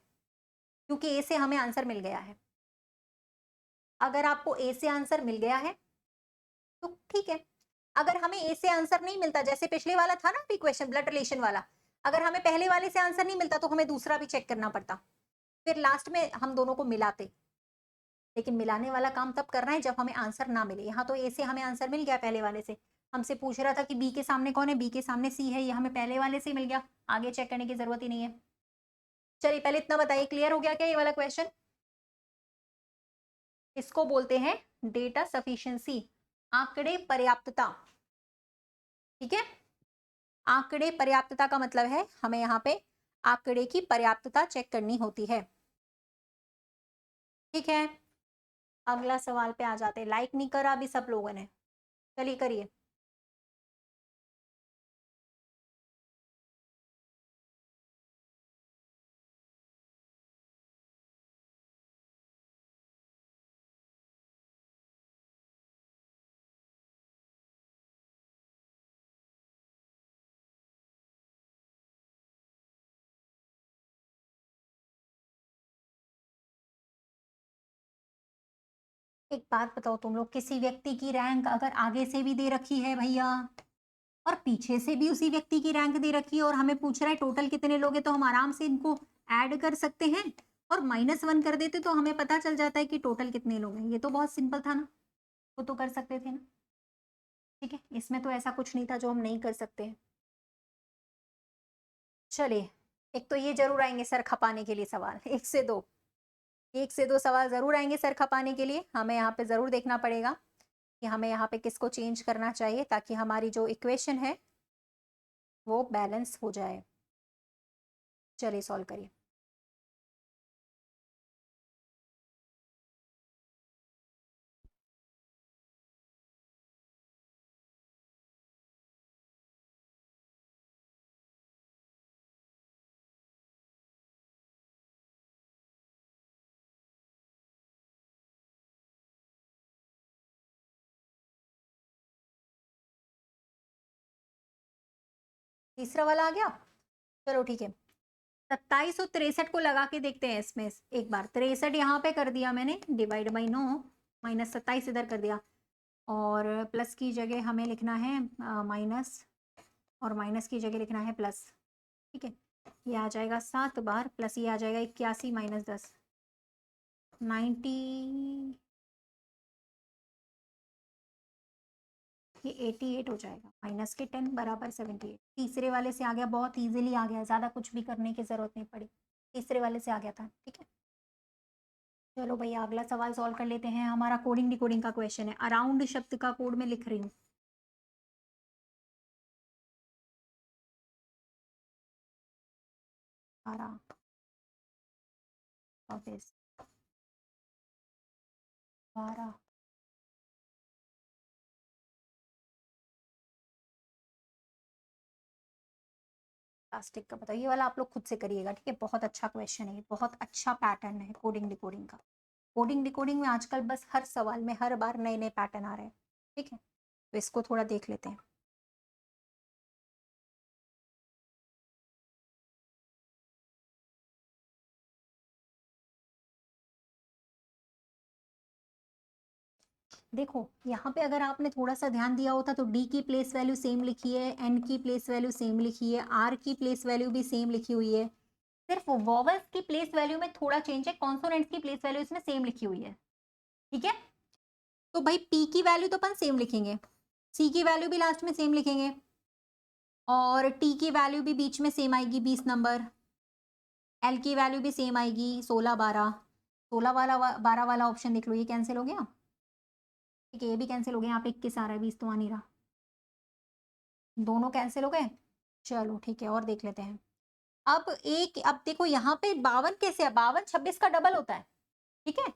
क्योंकि ए से हमें आंसर मिल गया है। अगर आपको ए से आंसर मिल गया है तो ठीक है, अगर हमें ए से आंसर नहीं मिलता, जैसे पिछले वाला था ना अभी क्वेश्चन ब्लड रिलेशन वाला, अगर हमें पहले वाले से आंसर नहीं मिलता तो हमें दूसरा भी चेक करना पड़ता, फिर लास्ट में हम दोनों को मिलाते। लेकिन मिलाने वाला काम तब करना है जब हमें आंसर ना मिले। यहाँ तो ए से हमें आंसर मिल गया, पहले वाले से हमसे पूछ रहा था कि बी के सामने कौन है, बी के सामने सी है, ये हमें पहले वाले से मिल गया, आगे चेक करने की जरूरत ही नहीं है। चलिए पहले इतना बताइए, क्लियर हो गया क्या ये वाला क्वेश्चन। इसको बोलते हैं डेटा सफिशिएंसी, आंकड़े पर्याप्तता, ठीक है। आंकड़े पर्याप्तता का मतलब है हमें यहाँ पे आंकड़े की पर्याप्तता चेक करनी होती है, ठीक है। अगला सवाल पे आ जाते हैं, लाइक नहीं करा अभी सब लोगों ने, चलिए करिए। एक बात बताओ तुम लोग, किसी व्यक्ति की रैंक अगर आगे से भी दे रखी है भैया, और पीछे से भी उसी व्यक्ति की रैंक दे रखी है, और हमें पूछ रहा है टोटल कितने लोग हैं, तो हम आराम से इनको ऐड कर सकते हैं और -1 कर देते तो हमें पता चल जाता है कि टोटल कितने लोग हैं। ये तो बहुत सिंपल था ना, वो तो कर सकते थे ना, ठीक है। इसमें तो ऐसा कुछ नहीं था जो हम नहीं कर सकते हैं। चलिए, एक तो ये जरूर आएंगे सर खपाने के लिए सवाल, एक से दो सवाल जरूर आएंगे सर खपाने के लिए। हमें यहाँ पे जरूर देखना पड़ेगा कि हमें यहाँ पे किसको चेंज करना चाहिए, ताकि हमारी जो इक्वेशन है वो बैलेंस हो जाए। चलिए सॉल्व करिए। तीसरा वाला आ गया, चलो ठीक है। 27 और 63 को लगा के देखते हैं इसमें एक बार। 63 यहाँ पे कर दिया मैंने, डिवाइड बाई 9, -27 इधर कर दिया, और प्लस की जगह हमें लिखना है माइनस, और माइनस की जगह लिखना है प्लस, ठीक है, ये आ जाएगा 7 बार प्लस ये आ जाएगा 81 माइनस 10 90, ये 88 हो जाएगा माइनस के 10 बराबर 78। तीसरे वाले से आ गया, बहुत इजीली आ गया, ज़्यादा कुछ भी करने की ज़रूरत नहीं पड़ी, तीसरे वाले से आ गया था। ठीक है, चलो भैया अगला सवाल सॉल्व कर लेते हैं। हमारा कोडिंग डिकोडिंग का क्वेश्चन है। अराउंड शब्द का कोड में लिख रही हूँ। ऑफिस 12 प्लास्टिक का बताओ। ये वाला आप लोग खुद से करिएगा, ठीक है, बहुत अच्छा क्वेश्चन है, बहुत अच्छा पैटर्न है कोडिंग डिकोडिंग का। कोडिंग डिकोडिंग में आजकल बस हर सवाल में हर बार नए नए पैटर्न आ रहे हैं। ठीक है, तो इसको थोड़ा देख लेते हैं। देखो यहाँ पे अगर आपने थोड़ा सा ध्यान दिया होता तो डी की प्लेस वैल्यू सेम लिखी है, एन की प्लेस वैल्यू सेम लिखी है, आर की प्लेस वैल्यू भी सेम लिखी हुई है। सिर्फ वॉवल्स की प्लेस वैल्यू में थोड़ा चेंज है, कॉन्सोनेंट्स की प्लेस वैल्यू इसमें सेम लिखी हुई है। ठीक है, तो भाई पी की वैल्यू तो अपन सेम लिखेंगे, सी की वैल्यू भी लास्ट में सेम लिखेंगे, और टी की वैल्यू भी बीच में सेम आएगी 20 नंबर, एल की वैल्यू भी सेम आएगी 16 12। 16 वाला 12 वाला ऑप्शन देख लो, ये कैंसिल हो गया। ठीक है, ये भी कैंसिल हो गया, यहाँ पे 21 आ रहा है, 20 तो आ नहीं रहा, दोनों कैंसिल हो गए। चलो ठीक है, और देख लेते हैं। अब देखो यहाँ पे 52 कैसे है, 52 26 का डबल होता है। ठीक है,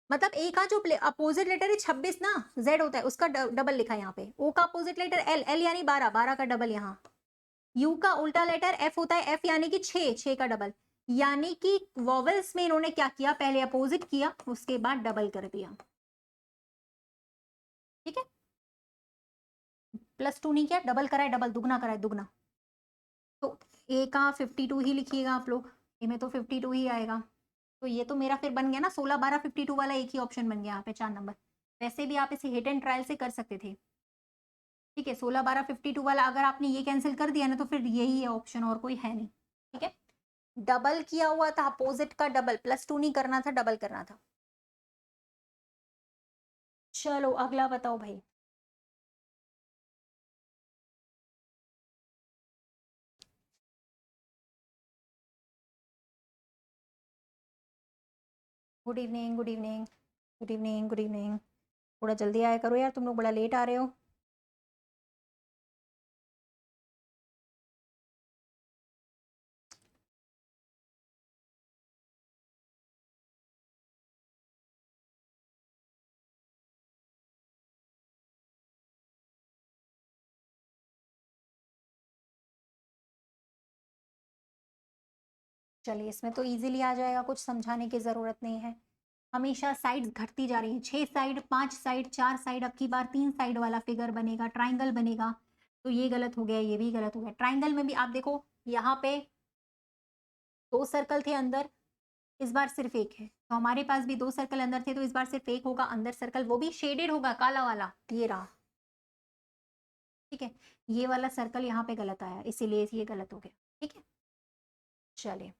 मतलब ए का जो अपोजिट लेटर है 26 ना, जेड होता है, उसका डबल लिखा है यहाँ पे। ओ का अपोजिट लेटर एल, एल यानी 12, 12 का डबल यहाँ। यू का उल्टा लेटर एफ होता है, एफ यानी कि 6, 6 का डबल। यानी कि वॉवल्स में इन्होंने क्या किया, पहले अपोजिट किया उसके बाद डबल कर दिया। ठीक है, +2 नहीं किया, डबल करा है, डबल दुगना करा है, दुगना। तो ए का 52 ही लिखिएगा आप लोग, ए में तो 52 ही आएगा। तो ये तो मेरा फिर बन गया ना 16 12 52 वाला, एक ही ऑप्शन बन गया यहाँ पे 4 नंबर। वैसे भी आप इसे हिट एंड ट्रायल से कर सकते थे। ठीक है, 16 12 52 वाला अगर आपने ये कैंसिल कर दिया ना तो फिर यही है ऑप्शन, और कोई है नहीं। ठीक है, डबल किया हुआ था, अपोजिट का डबल, +2 नहीं करना था, डबल करना था। चलो अगला बताओ भाई। Good evening, good evening, good evening, good evening. थोड़ा जल्दी आया करो यार, तुम लोग बड़ा लेट आ रहे हो। चलिए, इसमें तो इजीली आ जाएगा, कुछ समझाने की ज़रूरत नहीं है। हमेशा साइड्स घटती जा रही हैं, 6 साइड, 5 साइड, 4 साइड, अब की बार 3 साइड वाला फिगर बनेगा, ट्राइंगल बनेगा। तो ये गलत हो गया, ये भी गलत हो गया। ट्राइंगल में भी आप देखो यहाँ पे 2 सर्कल थे अंदर, इस बार सिर्फ एक है। तो हमारे पास भी 2 सर्कल अंदर थे, तो इस बार सिर्फ एक होगा अंदर सर्कल, वो भी शेडेड होगा, काला वाला, ये रहा। ठीक है, ये वाला सर्कल यहाँ पे गलत आया, इसीलिए ये गलत हो गया। ठीक है, चलिए,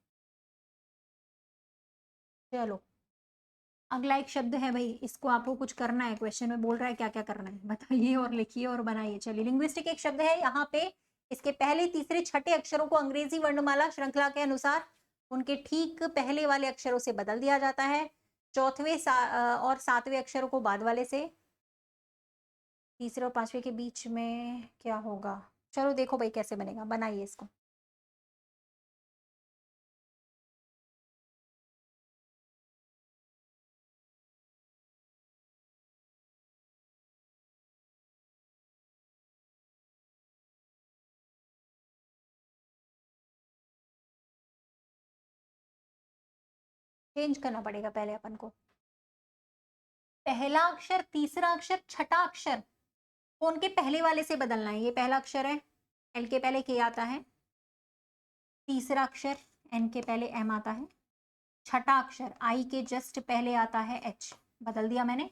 चलो अगला एक शब्द है भाई, इसको आपको कुछ करना है, क्वेश्चन में बोल रहा है क्या क्या करना है, बताइए और लिखिए और बनाइए। चलिए, लिंग्विस्टिक एक शब्द है, यहाँ पे इसके पहले तीसरे छठे अक्षरों को अंग्रेजी वर्णमाला श्रृंखला के अनुसार उनके ठीक पहले वाले अक्षरों से बदल दिया जाता है, चौथवे और सातवें अक्षरों को बाद वाले से, तीसरे और पांचवे के बीच में क्या होगा। चलो देखो भाई कैसे बनेगा, बनाइए इसको। चेंज करना पड़ेगा पहले अपन को, पहला अक्षर, तीसरा अक्षर, छठा अक्षर को उनके पहले वाले से बदलना है। ये पहला अक्षर है, एल के पहले के आता है, तीसरा अक्षर एन के पहले एम आता है, छठा अक्षर आई के जस्ट पहले आता है एच, बदल दिया मैंने।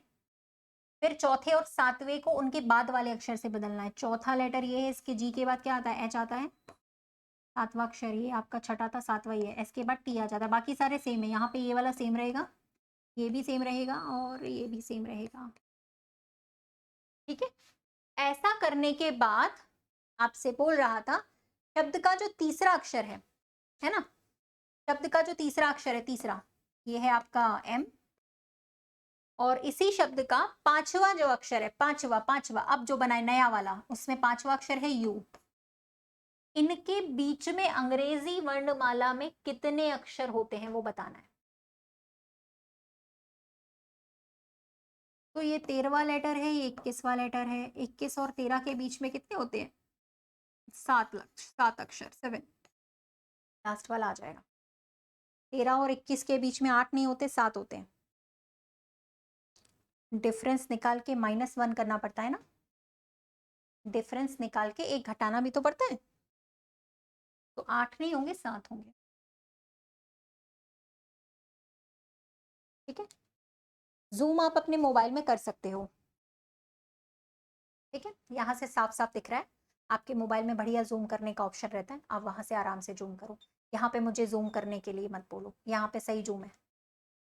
फिर चौथे और सातवें को उनके बाद वाले अक्षर से बदलना है। चौथा लेटर ये है, इसके जी के बाद क्या आता है, एच आता है, सातवां अक्षर, ये आपका छठा था, सातवां ही है, एस के बाद टी आ जाता है, बाकी सारे सेम है। यहाँ पे ये वाला सेम रहेगा, ये भी सेम रहेगा और ये भी सेम रहेगा। ठीक है, ऐसा करने के बाद आपसे बोल रहा था शब्द का जो तीसरा अक्षर है ना, शब्द का जो तीसरा अक्षर है, तीसरा ये है आपका एम, और इसी शब्द का पांचवा जो अक्षर है, पांचवा पांचवा अब जो बना है नया वाला, उसमें पांचवा अक्षर है यू। इनके बीच में अंग्रेजी वर्णमाला में कितने अक्षर होते हैं वो बताना है। तो ये 13वां लेटर है, ये 21वां लेटर है, 21 और 13 के बीच में कितने होते हैं? 7 अक्षर, 7। लास्ट वाला आ जाएगा। 13 और 21 के बीच में 8 नहीं होते, 7 होते हैं। डिफरेंस निकाल के -1 करना पड़ता है ना, डिफरेंस निकाल के एक घटाना भी तो पड़ता है। तो 8 नहीं होंगे, 7 होंगे। ठीक है, जूम आप अपने मोबाइल में कर सकते हो। ठीक है, यहाँ से साफ साफ दिख रहा है, आपके मोबाइल में बढ़िया जूम करने का ऑप्शन रहता है, आप वहां से आराम से जूम करो। यहाँ पे मुझे जूम करने के लिए मत बोलो, यहाँ पे सही जूम है।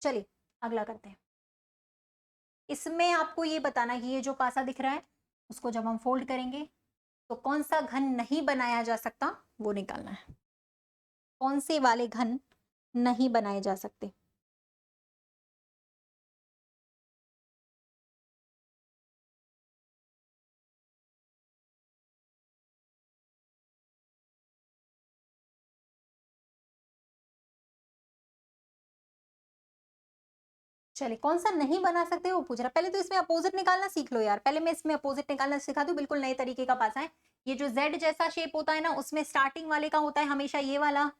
चलिए अगला करते हैं। इसमें आपको ये बताना है कि ये जो पासा दिख रहा है, उसको जब हम फोल्ड करेंगे तो कौन सा घन नहीं बनाया जा सकता वो निकालना है। कौन से वाले घन नहीं बनाए जा सकते? चलिए, कौन सा नहीं बना सकते वो पूछ रहा। पहले तो इसमें अपोजिट निकालना सीख लो यार, पहले मैं इसमें अपोजिट निकालना सिखा दूं। बिल्कुल नए तरीके का पासा है। ये जो जेड जैसा शेप होता है ना, उसमें स्टार्टिंग वाले का होता है हमेशा ये वाला,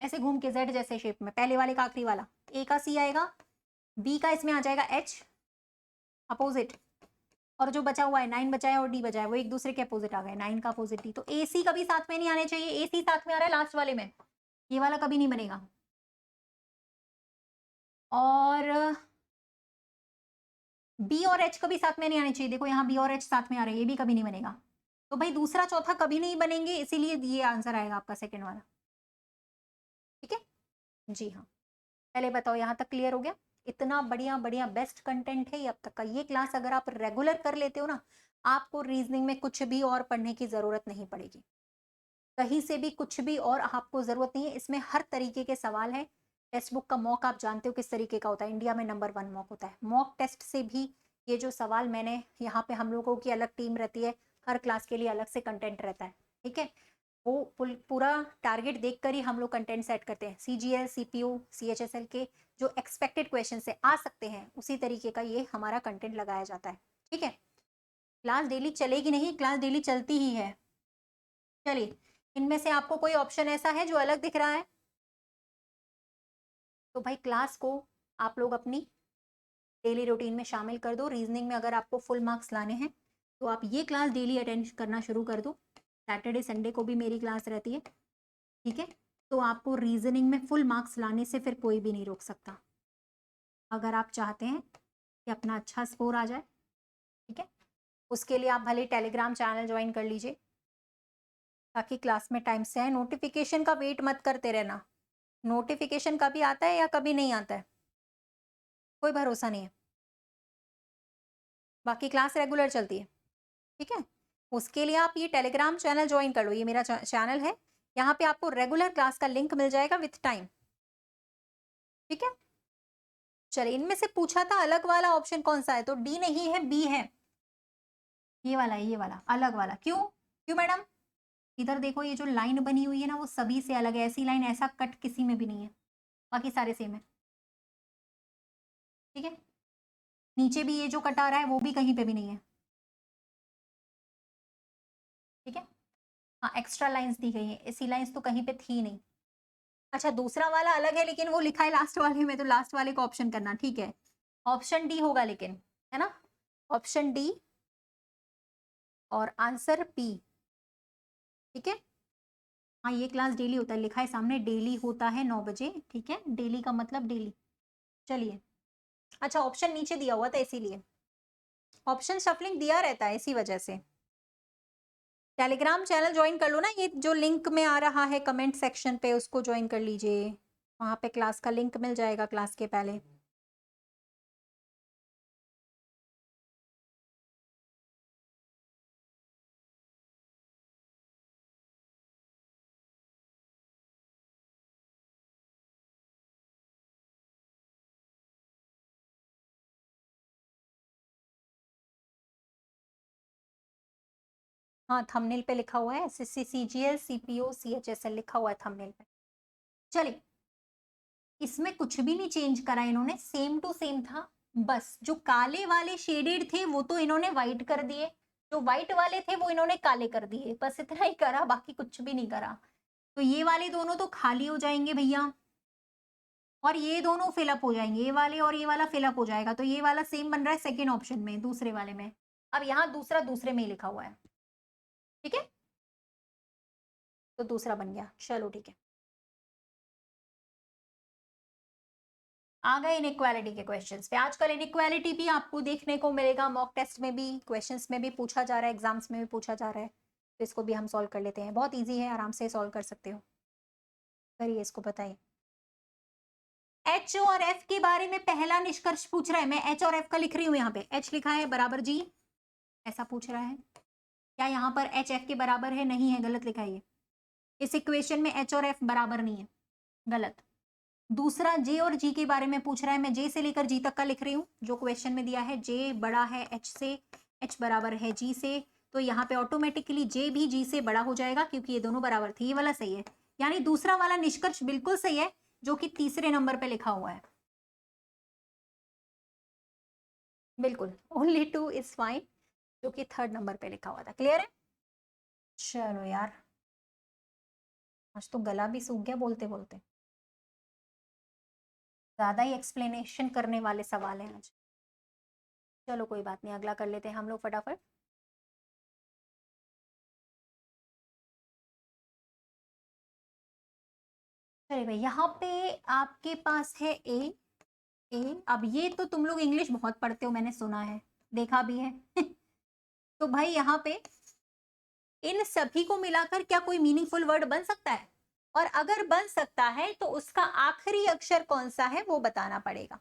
ऐसे घूम के जेड जैसे शेप में, पहले वाले का आखिरी वाला। ए का सी आएगा, बी का इसमें आ जाएगा एच, अपोजिट। और जो बचा हुआ है 9 बचा है और डी बचा है, वो एक दूसरे के अपोजिट आ गए, 9 का अपोजिट डी। तो ए सी कभी साथ में नहीं आने चाहिए, ए सी साथ में आ रहा है लास्ट वाले में, ये वाला कभी नहीं बनेगा। और बी और एच कभी साथ में नहीं आने चाहिए, देखो यहाँ बी और एच साथ में आ रहे हैं, ये भी कभी नहीं बनेगा। तो भाई दूसरा चौथा कभी नहीं बनेंगे, इसीलिए ये आंसर आएगा आपका सेकंड वाला। ठीक है जी हाँ, पहले बताओ यहाँ तक क्लियर हो गया? इतना बढ़िया बढ़िया बेस्ट कंटेंट है ये अब तक का। ये क्लास अगर आप रेगुलर कर लेते हो ना, आपको रीजनिंग में कुछ भी और पढ़ने की जरूरत नहीं पड़ेगी, कहीं से भी कुछ भी और आपको जरूरत नहीं है। इसमें हर तरीके के सवाल है। टेक्स्ट बुक का मॉक आप जानते हो किस तरीके का होता है, इंडिया में नंबर 1 मॉक होता है। मॉक टेस्ट से भी ये जो सवाल, मैंने यहाँ पे हम लोगों की अलग टीम रहती है, हर क्लास के लिए अलग से कंटेंट रहता है। ठीक है, वो पूरा टारगेट देखकर ही हम लोग कंटेंट सेट करते हैं। सीजीएल, सीपीयू, सीएचएसएल के जो एक्सपेक्टेड क्वेश्चन से आ सकते हैं, उसी तरीके का ये हमारा कंटेंट लगाया जाता है। ठीक है, क्लास डेली चलेगी नहीं, क्लास डेली चलती ही है। चलिए, इनमें से आपको कोई ऑप्शन ऐसा है जो अलग दिख रहा है? तो भाई क्लास को आप लोग अपनी डेली रूटीन में शामिल कर दो। रीजनिंग में अगर आपको फुल मार्क्स लाने हैं तो आप ये क्लास डेली अटेंड करना शुरू कर दो। सैटरडे संडे को भी मेरी क्लास रहती है। ठीक है, तो आपको रीजनिंग में फुल मार्क्स लाने से फिर कोई भी नहीं रोक सकता, अगर आप चाहते हैं कि अपना अच्छा स्कोर आ जाए। ठीक है, उसके लिए आप भले टेलीग्राम चैनल ज्वाइन कर लीजिए, ताकि क्लास में टाइम से आए। नोटिफिकेशन का वेट मत करते रहना, नोटिफिकेशन कभी आता है या कभी नहीं आता है, कोई भरोसा नहीं है। बाकी क्लास रेगुलर चलती है। ठीक है, उसके लिए आप ये टेलीग्राम चैनल ज्वाइन कर लो, ये मेरा चैनल है, यहाँ पे आपको रेगुलर क्लास का लिंक मिल जाएगा विथ टाइम। ठीक है, चलिए, इनमें से पूछा था अलग वाला ऑप्शन कौन सा है, तो डी नहीं है, बी है, ये वाला है, ये वाला अलग वाला। क्यों क्यों मैडम? इधर देखो, ये जो लाइन बनी हुई है ना, वो सभी से अलग है, ऐसी लाइन ऐसा कट किसी में भी नहीं है, बाकी सारे सेम है। ठीक है, नीचे भी ये जो कट आ रहा है वो भी कहीं पे भी नहीं है। ठीक है, हाँ एक्स्ट्रा लाइंस दी गई है, ऐसी लाइंस तो कहीं पे थी नहीं। अच्छा, दूसरा वाला अलग है, लेकिन वो लिखा है लास्ट वाले में, तो लास्ट वाले को ऑप्शन करना। ठीक है, ऑप्शन डी होगा लेकिन, है ना, ऑप्शन डी और आंसर पी। ठीक है, हाँ ये क्लास डेली होता है, लिखा है सामने डेली होता है 9 बजे। ठीक है, डेली का मतलब डेली। चलिए, अच्छा ऑप्शन नीचे दिया हुआ था इसीलिए, ऑप्शन शफलिंग दिया रहता है इसी वजह से। टेलीग्राम चैनल ज्वाइन कर लो ना, ये जो लिंक में आ रहा है कमेंट सेक्शन पे उसको ज्वाइन कर लीजिए, वहां पे क्लास का लिंक मिल जाएगा क्लास के पहले। हाँ, थंबनेल पे लिखा हुआ है एसएससी सीजीएल सीपीओ सीएचएसएल लिखा हुआ है थंबनेल पे। चलिए, इसमें कुछ भी नहीं चेंज करा इन्होंने, सेम टू सेम था, बस जो काले वाले शेडेड थे वो तो इन्होंने व्हाइट कर दिए, जो व्हाइट वाले थे वो इन्होंने काले कर दिए, बस इतना ही करा, बाकी कुछ भी नहीं करा। तो ये वाले दोनों तो खाली हो जाएंगे भैया, और ये दोनों फिलअप हो जाएंगे, ये वाले और ये वाला फिलअप हो जाएगा, तो ये वाला सेम बन रहा है सेकेंड ऑप्शन में, दूसरे वाले में। अब यहाँ दूसरा दूसरे में ही लिखा हुआ है, ठीक है, तो दूसरा बन गया, चलो ठीक है। आ गए इनइक्वालिटी के क्वेश्चंस पे। आजकल इनइक्वालिटी भी आपको देखने को मिलेगा, मॉक टेस्ट में भी, क्वेश्चंस में भी पूछा जा रहा है, एग्जाम्स में भी पूछा जा रहा है, तो इसको भी हम सॉल्व कर लेते हैं, बहुत इजी है, आराम से सॉल्व कर सकते हो, करिए इसको, बताइए। एच और एफ के बारे में पहला निष्कर्ष पूछ रहा है, मैं एच और एफ का लिख रही हूँ, यहाँ पे एच लिखा है बराबर जी, ऐसा पूछ रहा है, क्या यहाँ पर एच एफ के बराबर है? नहीं है, गलत लिखा है ये, इस इक्वेशन में एच और एफ बराबर नहीं है, गलत। दूसरा जे और जी के बारे में पूछ रहा है, मैं जे से लेकर जी तक का लिख रही हूँ, जो क्वेश्चन में दिया है, जे बड़ा है एच से, एच बराबर है जी से, तो यहाँ पे ऑटोमेटिकली जे भी जी से बड़ा हो जाएगा, क्योंकि ये दोनों बराबर थे, ये वाला सही है, यानी दूसरा वाला निष्कर्ष बिल्कुल सही है, जो कि तीसरे नंबर पे लिखा हुआ है, बिल्कुल, ओनली टू इज फाइन, जो कि थर्ड नंबर पे लिखा हुआ था। क्लियर है? चलो यार, आज तो गला भी सूख गया बोलते बोलते, ज्यादा ही एक्सप्लेनेशन करने वाले सवाल हैं आज। चलो कोई बात नहीं, अगला कर लेते हैं हम लोग फटाफट। चलिए भाई, यहाँ पे आपके पास है ए, ए, अब ये तो तुम लोग इंग्लिश बहुत पढ़ते हो, मैंने सुना है, देखा भी है तो भाई यहाँ पे इन सभी को मिलाकर क्या कोई मीनिंगफुल वर्ड बन सकता है? और अगर बन सकता है तो उसका आखिरी अक्षर कौन सा है वो बताना पड़ेगा।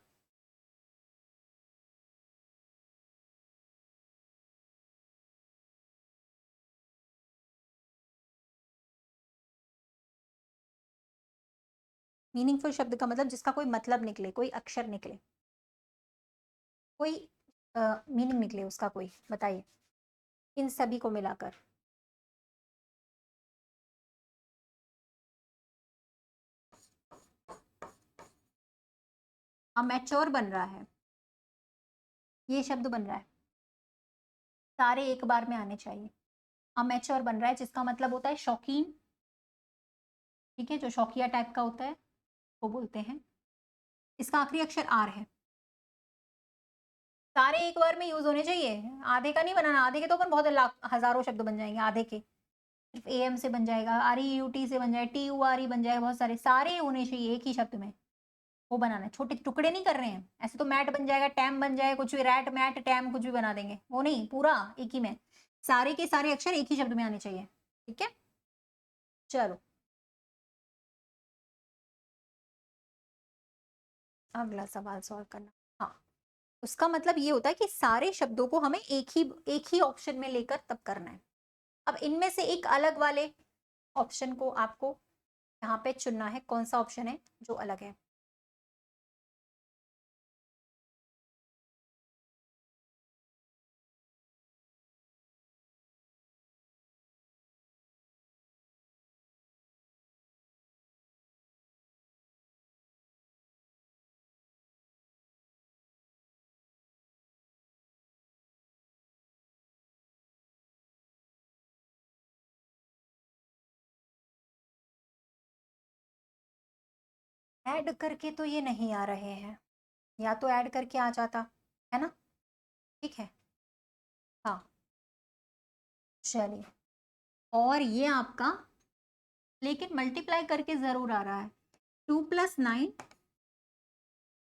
मीनिंगफुल शब्द का मतलब जिसका कोई मतलब निकले, कोई अक्षर निकले, कोई मीनिंग निकले उसका, कोई बताइए, इन सभी को मिलाकर। अमेच्योर बन रहा है, ये शब्द बन रहा है, सारे एक बार में आने चाहिए। अमेच्योर बन रहा है, जिसका मतलब होता है शौकीन, ठीक है, जो शौकिया टाइप का होता है वो बोलते हैं। इसका आखिरी अक्षर आर है, सारे एक बार में यूज होने चाहिए, आधे का नहीं बनाना, आधे के तो अपन बहुत लाख हजारों शब्द बन जाएंगे, आधे के सिर्फ एम से बन जाएगा, आर ई यू टी से बन जाएगा, टी यू आर ई बन जाएगा, बहुत सारे, सारे होने चाहिए एक ही शब्द में, वो बनाना है, छोटे टुकड़े नहीं कर रहे हैं, ऐसे तो मैट बन जाएगा, टैम बन जाएगा, कुछ भी, रैट मैट टैम कुछ भी बना देंगे, वो नहीं, पूरा एक ही में, सारे के सारे अक्षर एक ही शब्द में आने चाहिए, ठीक है। चलो अगला सवाल सॉल्व करना। हाँ, उसका मतलब ये होता है कि सारे शब्दों को हमें एक ही ऑप्शन में लेकर तब करना है। अब इनमें से एक अलग वाले ऑप्शन को आपको यहाँ पे चुनना है, कौन सा ऑप्शन है जो अलग है। ऐड करके तो ये नहीं आ रहे हैं, या तो ऐड करके आ जाता है ना, ठीक है, हाँ, चलिए, और ये आपका लेकिन मल्टीप्लाई करके जरूर आ रहा है, 2 + 9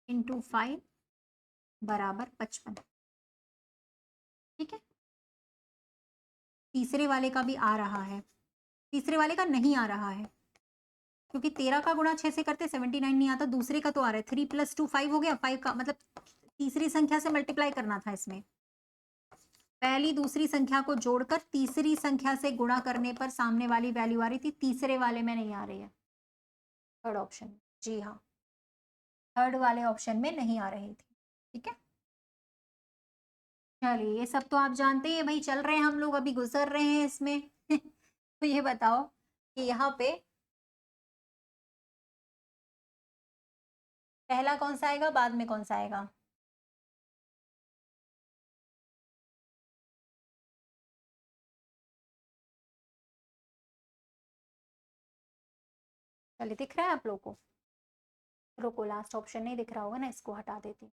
× 5 = 55, ठीक है, तीसरे वाले का भी आ रहा है, तीसरे वाले का नहीं आ रहा है, क्योंकि 13 का गुणा 6 से करते 79 नहीं आता, दूसरे का तो आ रहा है। 3 + 2 5 हो गया, 5 का मतलब तीसरी संख्या से मल्टीप्लाई करना था इसमें। पहली दूसरी संख्या को जोड़कर तीसरी संख्या से गुणा करने पर सामने वाली वैल्यू आ रही थी, तीसरे वाले में नहीं आ रही है। थर्ड ऑप्शन, जी हाँ, थर्ड वाले ऑप्शन में नहीं आ रही थी। ठीक है, चलिए ये सब तो आप जानते हैं भाई, चल रहे हैं हम लोग, अभी गुजर रहे हैं इसमें। तो ये बताओ कि यहाँ पे पहला कौन सा आएगा, बाद में कौन सा आएगा? चलिए दिख रहा है आप लोग को? रुको, लास्ट ऑप्शन नहीं दिख रहा होगा ना, इसको हटा देती हूँ।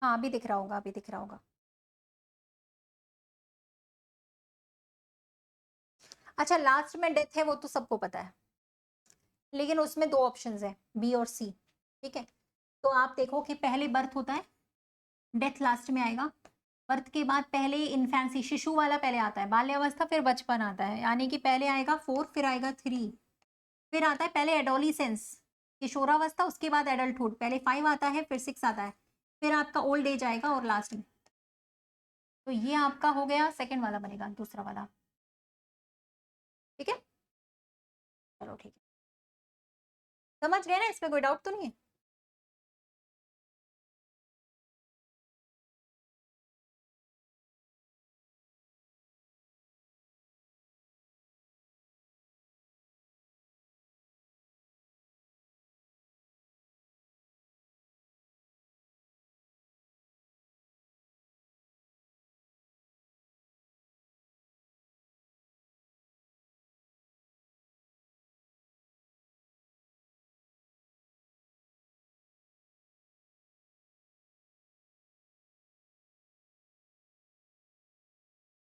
हाँ अभी दिख रहा होगा, अभी दिख रहा होगा। अच्छा, लास्ट में डेथ है वो तो सबको पता है, लेकिन उसमें दो ऑप्शंस है, बी और सी। ठीक है, तो आप देखो कि पहले बर्थ होता है, डेथ लास्ट में आएगा। बर्थ के बाद पहले इन्फेंसी, शिशु वाला पहले आता है, बाल्यावस्था फिर बचपन आता है, यानी कि पहले आएगा 4, फिर आएगा 3, फिर आता है पहले एडोलिसेंस, किशोरावस्था, उसके बाद एडल्टहुड, पहले 5 आता है फिर 6 आता है, फिर आपका ओल्ड एज आएगा और लास्ट में। तो ये आपका हो गया सेकंड वाला बनेगा, दूसरा वाला। ठीक है, चलो ठीक है, समझ गए ना, इसमें कोई डाउट तो नहीं है?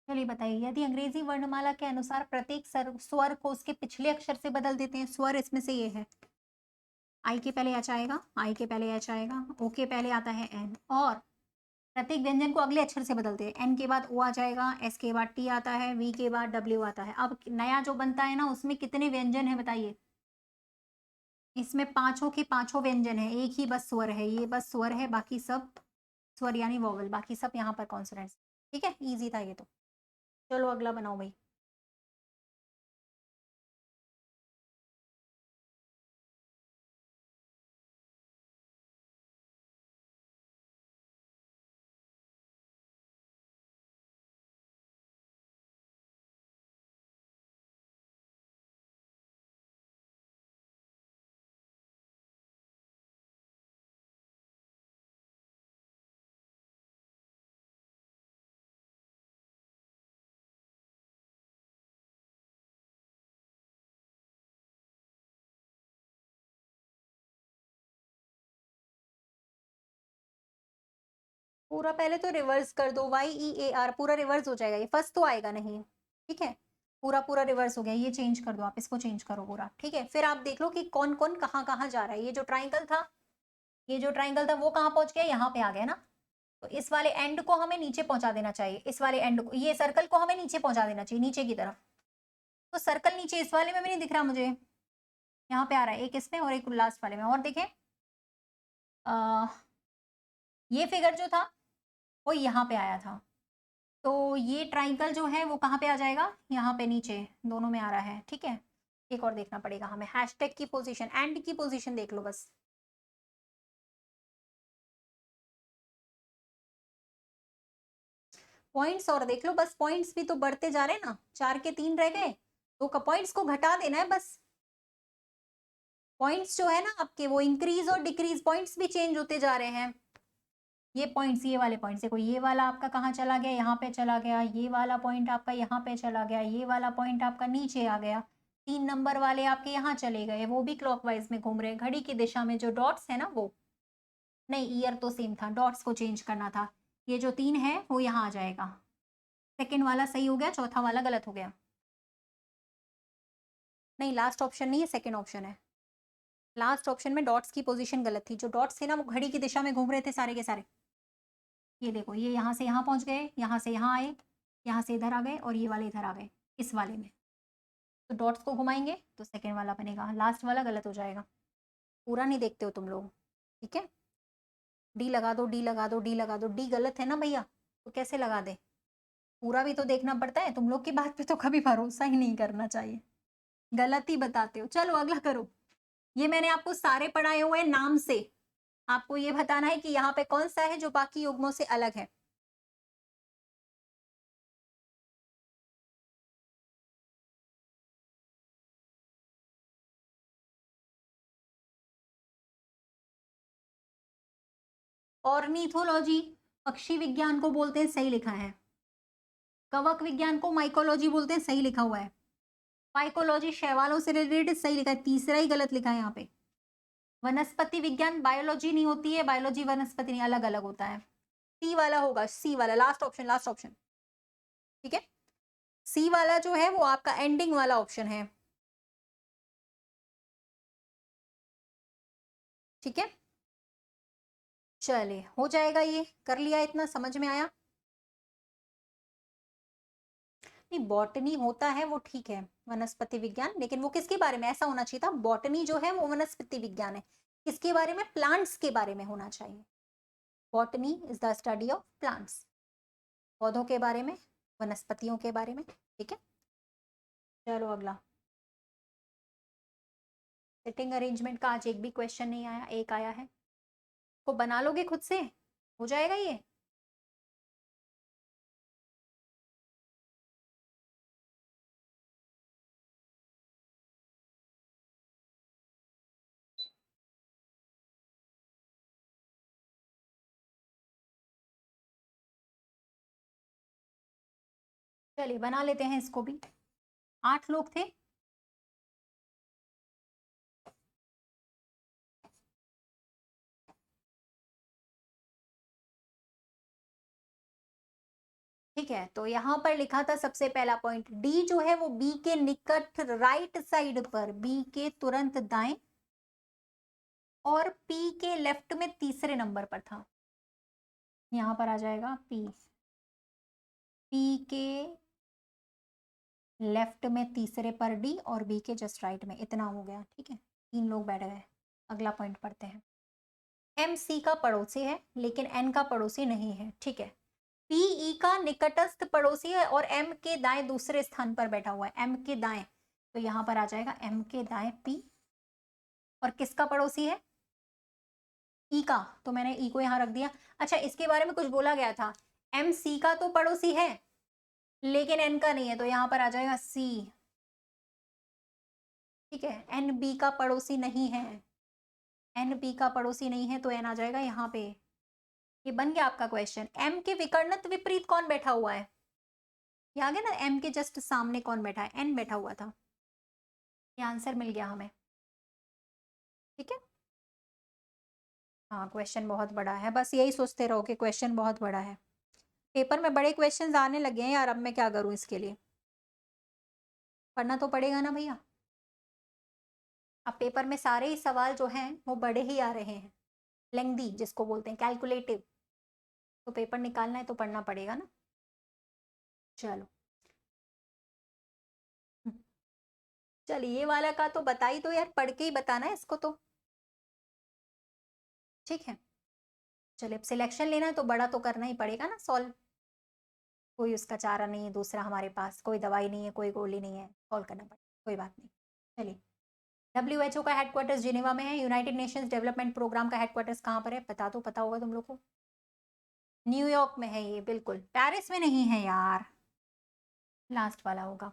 चलिए बताइए, यदि अंग्रेजी वर्णमाला के अनुसार प्रत्येक स्वर को उसके पिछले अक्षर से बदल देते हैं, स्वर इसमें से ये है, आई के पहले एच आएगा, आई के पहले एच आएगा, ओ के पहले आता है एन, और प्रत्येक व्यंजन को अगले अक्षर से बदलते हैं, एन के बाद ओ आ जाएगा, एस के बाद टी आता है, वी के बाद डब्ल्यू आता है। अब नया जो बनता है ना, उसमें कितने व्यंजन है बताइए? इसमें पांचों के पांचों व्यंजन है, एक ही बस स्वर है, ये बस स्वर है, बाकी सब स्वर यानी वॉवल, बाकी सब यहाँ पर कॉन्सोनेंट्स। ठीक है, इजी था ये तो। चलो अगला बनाओ भाई। पूरा पहले तो रिवर्स कर दो, YEAR पूरा रिवर्स हो जाएगा, ये फर्स्ट तो आएगा नहीं। ठीक है, पूरा पूरा रिवर्स हो गया, ये चेंज कर दो, आप इसको चेंज करो पूरा। ठीक है, फिर आप देख लो कि कौन कौन कहाँ कहाँ जा रहा है। ये जो ट्राइंगल था, ये जो ट्राइंगल था वो कहाँ पहुंच गया, यहाँ पे आ गया ना। तो इस वाले एंड को हमें नीचे पहुंचा देना चाहिए, इस वाले एंड को, ये सर्कल को हमें नीचे पहुंचा देना चाहिए, नीचे की तरफ। तो सर्कल नीचे इस वाले में भी नहीं दिख रहा मुझे, यहाँ पे आ रहा है, एक इसमें और एक लास्ट वाले में। और देखें, ये फिगर जो था वो यहाँ पे आया था, तो ये ट्राइंगल जो है वो कहाँ पे आ जाएगा, यहाँ पे नीचे, दोनों में आ रहा है। ठीक है, एक और देखना पड़ेगा हमें, हैशटैग की पोजीशन, एंड की पोजीशन देख लो बस। पॉइंट्स और देख लो बस, पॉइंट्स भी तो बढ़ते जा रहे हैं ना, 4 के 3 रह गए, तो पॉइंट्स को घटा देना है बस। पॉइंट्स जो है ना आपके, वो इंक्रीज और डिक्रीज, पॉइंट्स भी चेंज होते जा रहे हैं। ये पॉइंट्स, ये वाले पॉइंट्स देखो, ये वाला आपका कहाँ चला गया, यहाँ पे चला गया, ये वाला पॉइंट आपका यहाँ पे चला गया, ये वाला पॉइंट आपका नीचे आ गया, 3 नंबर वाले आपके यहाँ चले गए, वो भी क्लॉकवाइज में घूम रहे हैं, घड़ी की दिशा में। जो डॉट्स है ना वो, नहीं ईयर तो सेम था, डॉट्स को चेंज करना था। ये जो 3 है वो यहाँ आ जाएगा, सेकेंड वाला सही हो गया, चौथा वाला गलत हो गया। नहीं, लास्ट ऑप्शन नहीं है, सेकेंड ऑप्शन है, लास्ट ऑप्शन में डॉट्स की पोजीशन गलत थी, जो डॉट्स थे ना वो घड़ी की दिशा में घूम रहे थे सारे के सारे। ये देखो, ये यहाँ से यहाँ पहुँच गए, यहाँ से यहाँ आए, यहाँ से इधर आ गए और ये वाले इधर आ गए इस वाले में। तो डॉट्स को घुमाएंगे तो सेकेंड वाला बनेगा, लास्ट वाला गलत हो जाएगा। पूरा नहीं देखते हो तुम लोग, ठीक है। डी लगा दो, डी लगा दो, डी लगा दो। डी गलत है ना भैया, तो कैसे लगा दे? पूरा भी तो देखना पड़ता है, तुम लोग की बात पे तो कभी भरोसा ही नहीं करना चाहिए, गलत ही बताते हो। चलो अगला करो। ये मैंने आपको सारे पढ़ाए हुए हैं नाम से, आपको ये बताना है कि यहाँ पे कौन सा है जो बाकी युग्मों से अलग है। ऑर्निथोलॉजी पक्षी विज्ञान को बोलते हैं, सही लिखा है। कवक विज्ञान को माइकोलॉजी बोलते हैं, सही लिखा हुआ है। फाइकोलॉजी शैवालों से रिलेटेड, सही लिखा है। तीसरा ही गलत लिखा है यहाँ पे। वनस्पति विज्ञान बायोलॉजी नहीं होती है, बायोलॉजी वनस्पति नहीं, अलग अलग होता है। सी वाला होगा, सी वाला लास्ट ऑप्शन, लास्ट ऑप्शन, ठीक है। सी वाला जो है वो आपका एंडिंग वाला ऑप्शन है, ठीक है। चलिए हो जाएगा, ये कर लिया, इतना समझ में आया। नहीं, बॉटनी होता है वो ठीक है, वनस्पति विज्ञान, लेकिन वो किसके बारे में, ऐसा होना चाहिए था बॉटनी जो है वो वनस्पति विज्ञान है, किसके बारे में, प्लांट्स के बारे में होना चाहिए। Botany is the study of plants, पौधों के बारे में, वनस्पतियों के बारे में, ठीक है। चलो अगला। सिटिंग अरेंजमेंट का आज एक भी क्वेश्चन नहीं आया, एक आया है। को बना लोगे खुद से, हो जाएगा ये। चलिए बना लेते हैं इसको भी। 8 लोग थे। ठीक है, तो यहाँ पर लिखा था सबसे पहला पॉइंट, डी जो है वो बी के निकट राइट साइड पर, बी के तुरंत दाएं, और पी के लेफ्ट में तीसरे नंबर पर था। यहाँ पर आ जाएगा पी, पी के लेफ्ट में तीसरे पर डी और बी के जस्ट राइट में, इतना हो गया, ठीक है। 3 लोग बैठ गए। अगला पॉइंट पढ़ते हैं। एम सी का पड़ोसी है लेकिन एन का पड़ोसी नहीं है, ठीक है। पी ई का निकटस्थ पड़ोसी है और एम के दाएं दूसरे स्थान पर बैठा हुआ है, एम के दाएं, तो यहाँ पर आ जाएगा एम के दाएं पी। और किसका पड़ोसी है, ई का, तो मैंने ई को यहाँ रख दिया। अच्छा, इसके बारे में कुछ बोला गया था, एम सी का तो पड़ोसी है लेकिन एन का नहीं है, तो यहाँ पर आ जाएगा सी, ठीक है। एन बी का पड़ोसी नहीं है, एन बी का पड़ोसी नहीं है, तो एन आ जाएगा यहाँ पे। ये बन गया आपका क्वेश्चन। एम के विकर्णत विपरीत कौन बैठा हुआ है, ये आ गया ना, एम के जस्ट सामने कौन बैठा है, एन बैठा हुआ था। ये आंसर मिल गया हमें, ठीक है। हाँ, क्वेश्चन बहुत बड़ा है, बस यही सोचते रहो कि क्वेश्चन बहुत बड़ा है। पेपर में बड़े क्वेश्चंस आने लगे हैं यार, अब मैं क्या करूँ इसके लिए, पढ़ना तो पड़ेगा ना भैया। अब पेपर में सारे ही सवाल जो हैं वो बड़े ही आ रहे हैं, लेंथी जिसको बोलते हैं, कैलकुलेटिव, तो पेपर निकालना है तो पढ़ना पड़ेगा ना। चलो चलिए, ये वाला का तो बता ही दो यार, पढ़ के ही बताना है इसको तो, ठीक है। चलिए, अब सिलेक्शन लेना है तो बड़ा तो करना ही पड़ेगा ना सॉल्व, कोई उसका चारा नहीं है दूसरा हमारे पास, कोई दवाई नहीं है, कोई गोली नहीं है, सॉल्व करना पड़ेगा, कोई बात नहीं। चलिए, WHO का हेडक्वार्टर्स जिनेवा में है, यूनाइटेड नेशंस डेवलपमेंट प्रोग्राम का हेडक्वार्टर्स कहाँ पर है, बता दो, पता होगा तुम लोग को। न्यूयॉर्क में है ये, बिल्कुल, पेरिस में नहीं है यार, लास्ट वाला होगा,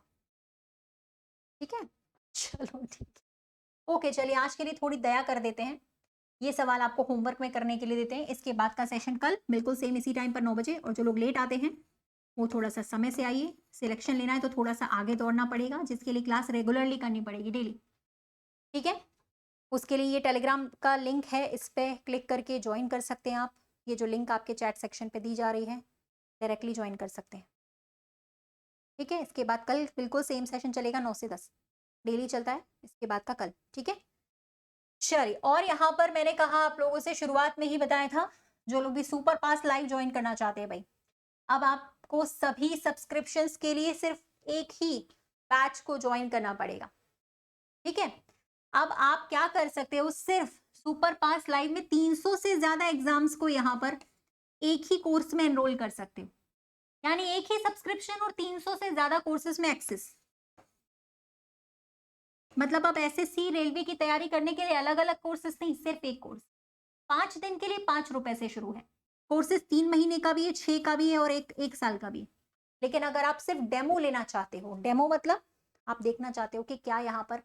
ठीक है। चलो ठीक है, ओके। चलिए, आज के लिए थोड़ी दया कर देते हैं, ये सवाल आपको होमवर्क में करने के लिए देते हैं। इसके बाद का सेशन कल बिल्कुल सेम इसी टाइम पर 9 बजे, और जो लोग लेट आते हैं वो थोड़ा सा समय से आइए, सिलेक्शन लेना है तो थोड़ा सा आगे दौड़ना पड़ेगा, जिसके लिए क्लास रेगुलरली करनी पड़ेगी डेली, ठीक है। उसके लिए ये टेलीग्राम का लिंक है, इस पर क्लिक करके ज्वाइन कर सकते हैं आप, ये जो लिंक आपके चैट सेक्शन पे दी जा रही है, डायरेक्टली ज्वाइन कर सकते हैं, ठीक है। इसके बाद कल बिल्कुल सेम सेशन चलेगा 9 से 10, डेली चलता है, इसके बाद का कल, ठीक है। चलिए, और यहाँ पर मैंने कहा आप लोगों से शुरुआत में ही बताया था, जो लोग भी सुपर पास लाइव ज्वाइन करना चाहते हैं भाई, अब आपको सभी सब्सक्रिप्शंस के लिए सिर्फ एक ही बैच को ज्वाइन करना पड़ेगा, ठीक है। अब आप क्या कर सकते हो, सिर्फ सुपर पास लाइव में 300 से ज्यादा एग्जाम्स को यहाँ पर एक ही कोर्स में एनरोल कर सकते हो, यानी एक ही सब्सक्रिप्शन और 300 से ज्यादा कोर्सेज में एक्सेस। मतलब अब एसएससी रेलवे की तैयारी करने के लिए अलग अलग कोर्सेज नहीं, सिर्फ एक कोर्स 5 दिन के लिए 5 रुपए से शुरू है। कोर्सेज 3 महीने का भी है, 6 का भी है और एक साल का भी है। लेकिन अगर आप सिर्फ डेमो लेना चाहते हो, डेमो मतलब आप देखना चाहते हो कि क्या यहाँ पर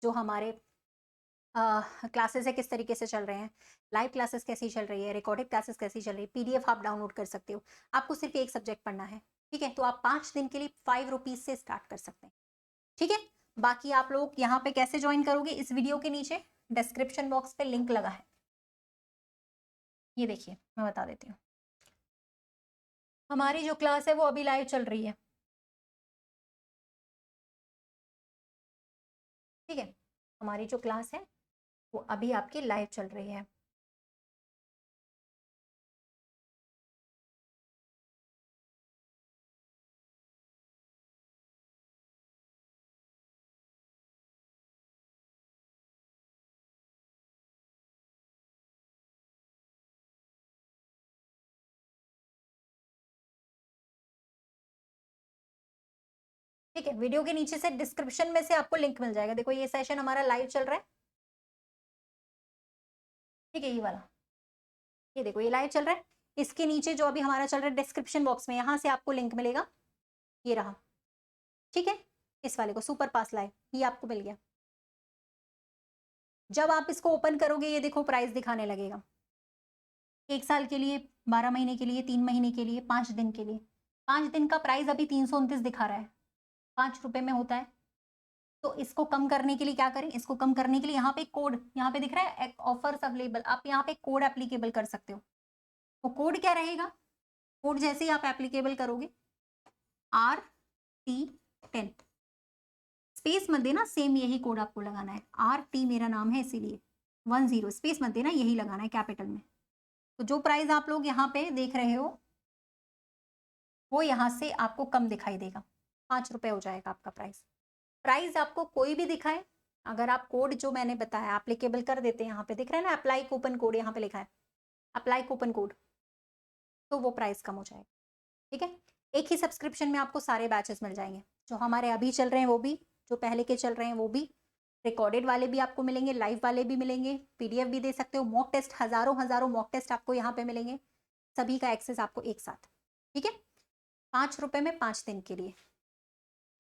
जो हमारे क्लासेस है किस तरीके से चल रहे हैं, लाइव क्लासेस कैसी चल रही है, रिकॉर्डेड क्लासेस कैसी चल रही है, पीडीएफ आप डाउनलोड कर सकते हो। आपको सिर्फ एक सब्जेक्ट पढ़ना है, ठीक है, तो आप 5 दिन के लिए 5 रुपीज से स्टार्ट कर सकते हैं, ठीक है। बाकी आप लोग यहाँ पे कैसे ज्वाइन करोगे, इस वीडियो के नीचे डिस्क्रिप्शन बॉक्स पे लिंक लगा है, ये देखिए मैं बता देती हूँ। हमारी जो क्लास है वो अभी लाइव चल रही है, ठीक है, हमारी जो क्लास है वो अभी आपकी लाइव चल रही है। ठीक है, वीडियो के नीचे से डिस्क्रिप्शन में से आपको लिंक मिल जाएगा। देखो ये सेशन हमारा लाइव चल रहा है, ठीक है, ये वाला, ये देखो ये लाइव चल रहा है। इसके नीचे जो अभी हमारा चल रहा है डिस्क्रिप्शन बॉक्स में, यहाँ से आपको लिंक मिलेगा, ये रहा, ठीक है। इस वाले को सुपर पास लाइव, ये आपको मिल गया। जब आप इसको ओपन करोगे ये देखो प्राइस दिखाने लगेगा, 1 साल के लिए, 12 महीने के लिए, 3 महीने के लिए, 5 दिन के लिए। 5 दिन का प्राइस अभी 329 दिखा रहा है, 5 रुपए में होता है। तो इसको कम करने के लिए क्या करें, इसको कम करने के लिए यहाँ पे कोड, यहाँ पे दिख रहा है ऑफर्स अवेलेबल, आप यहाँ पे कोड एप्लीकेबल कर सकते हो। तो कोड क्या रहेगा, कोड जैसे ही आप एप्लीकेबल करोगे RT10, स्पेस मत देना, सेम यही कोड आपको लगाना है। RT मेरा नाम है इसीलिए 10, स्पेस मत देना, यही लगाना है कैपिटल में। तो जो प्राइस आप लोग यहाँ पे देख रहे हो वो यहाँ से आपको कम दिखाई देगा, 5 रुपए हो जाएगा आपका प्राइस। प्राइस आपको कोई भी दिखाए, अगर आप कोड जो मैंने बताया एप्लीकेबल कर देते हैं, यहाँ पे दिख रहा है ना अप्लाई कूपन कोड, यहाँ पे लिखा है अप्लाई कूपन कोड, तो वो प्राइस कम हो जाएगा, ठीक है। एक ही सब्सक्रिप्शन में आपको सारे बैचेस मिल जाएंगे, जो हमारे अभी चल रहे हैं वो भी, जो पहले के चल रहे हैं वो भी, रिकॉर्डेड वाले भी आपको मिलेंगे, लाइव वाले भी मिलेंगे, पीडीएफ भी दे सकते हो, मॉक टेस्ट हजारों मॉक टेस्ट आपको यहाँ पे मिलेंगे, सभी का एक्सेस आपको एक साथ, ठीक है। 5 रुपए में 5 दिन के लिए,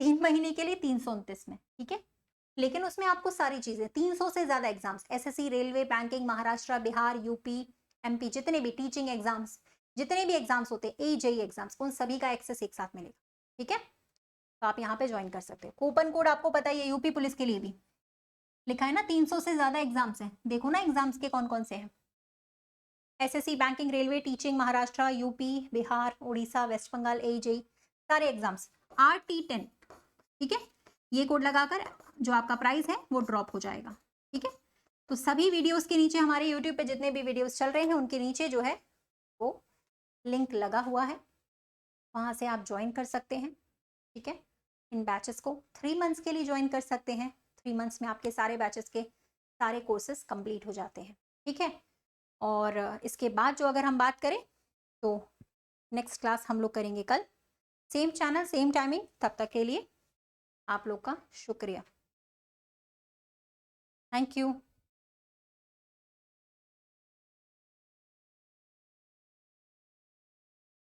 3 महीने के लिए 329 में, ठीक है। लेकिन उसमें आपको सारी चीजें, 300 से ज्यादा exams, SSC, railway, banking, Maharashtra, Bihar, UP, MP, जितने भी टीचिंग एग्जाम्स, जितने भी एग्जाम्स होते हैं, एजेई एग्जाम्स, उन सभी का एक्सेस एक साथ मिलेगा, ठीक है। तो आप यहाँ पे ज्वाइन कर सकते हो। कूपन कोड आपको पता ही है, यूपी पुलिस के लिए भी लिखा है ना, 300 से ज्यादा एग्जाम्स हैं, देखो ना एग्जाम्स के कौन कौन से हैं, SSC, banking, railway, teaching, Maharashtra, UP, Bihar, Orissa, West Bengal, एजेई, सारे एग्जाम्स, RT10, ठीक है। ये कोड लगाकर जो आपका प्राइस है वो ड्रॉप हो जाएगा, ठीक है। तो सभी वीडियोस के नीचे, हमारे यूट्यूब पे जितने भी वीडियोस चल रहे हैं उनके नीचे जो है वो लिंक लगा हुआ है, वहां से आप ज्वाइन कर सकते हैं, ठीक है। इन बैचेस को 3 मंथ्स के लिए ज्वाइन कर सकते हैं, 3 मंथ्स में आपके सारे बैचेस के सारे कोर्सेज कंप्लीट हो जाते हैं, ठीक है। और इसके बाद जो अगर हम बात करें तो नेक्स्ट क्लास हम लोग करेंगे कल, सेम चैनल सेम टाइमिंग। तब तक के लिए आप लोग का शुक्रिया, थैंक यू।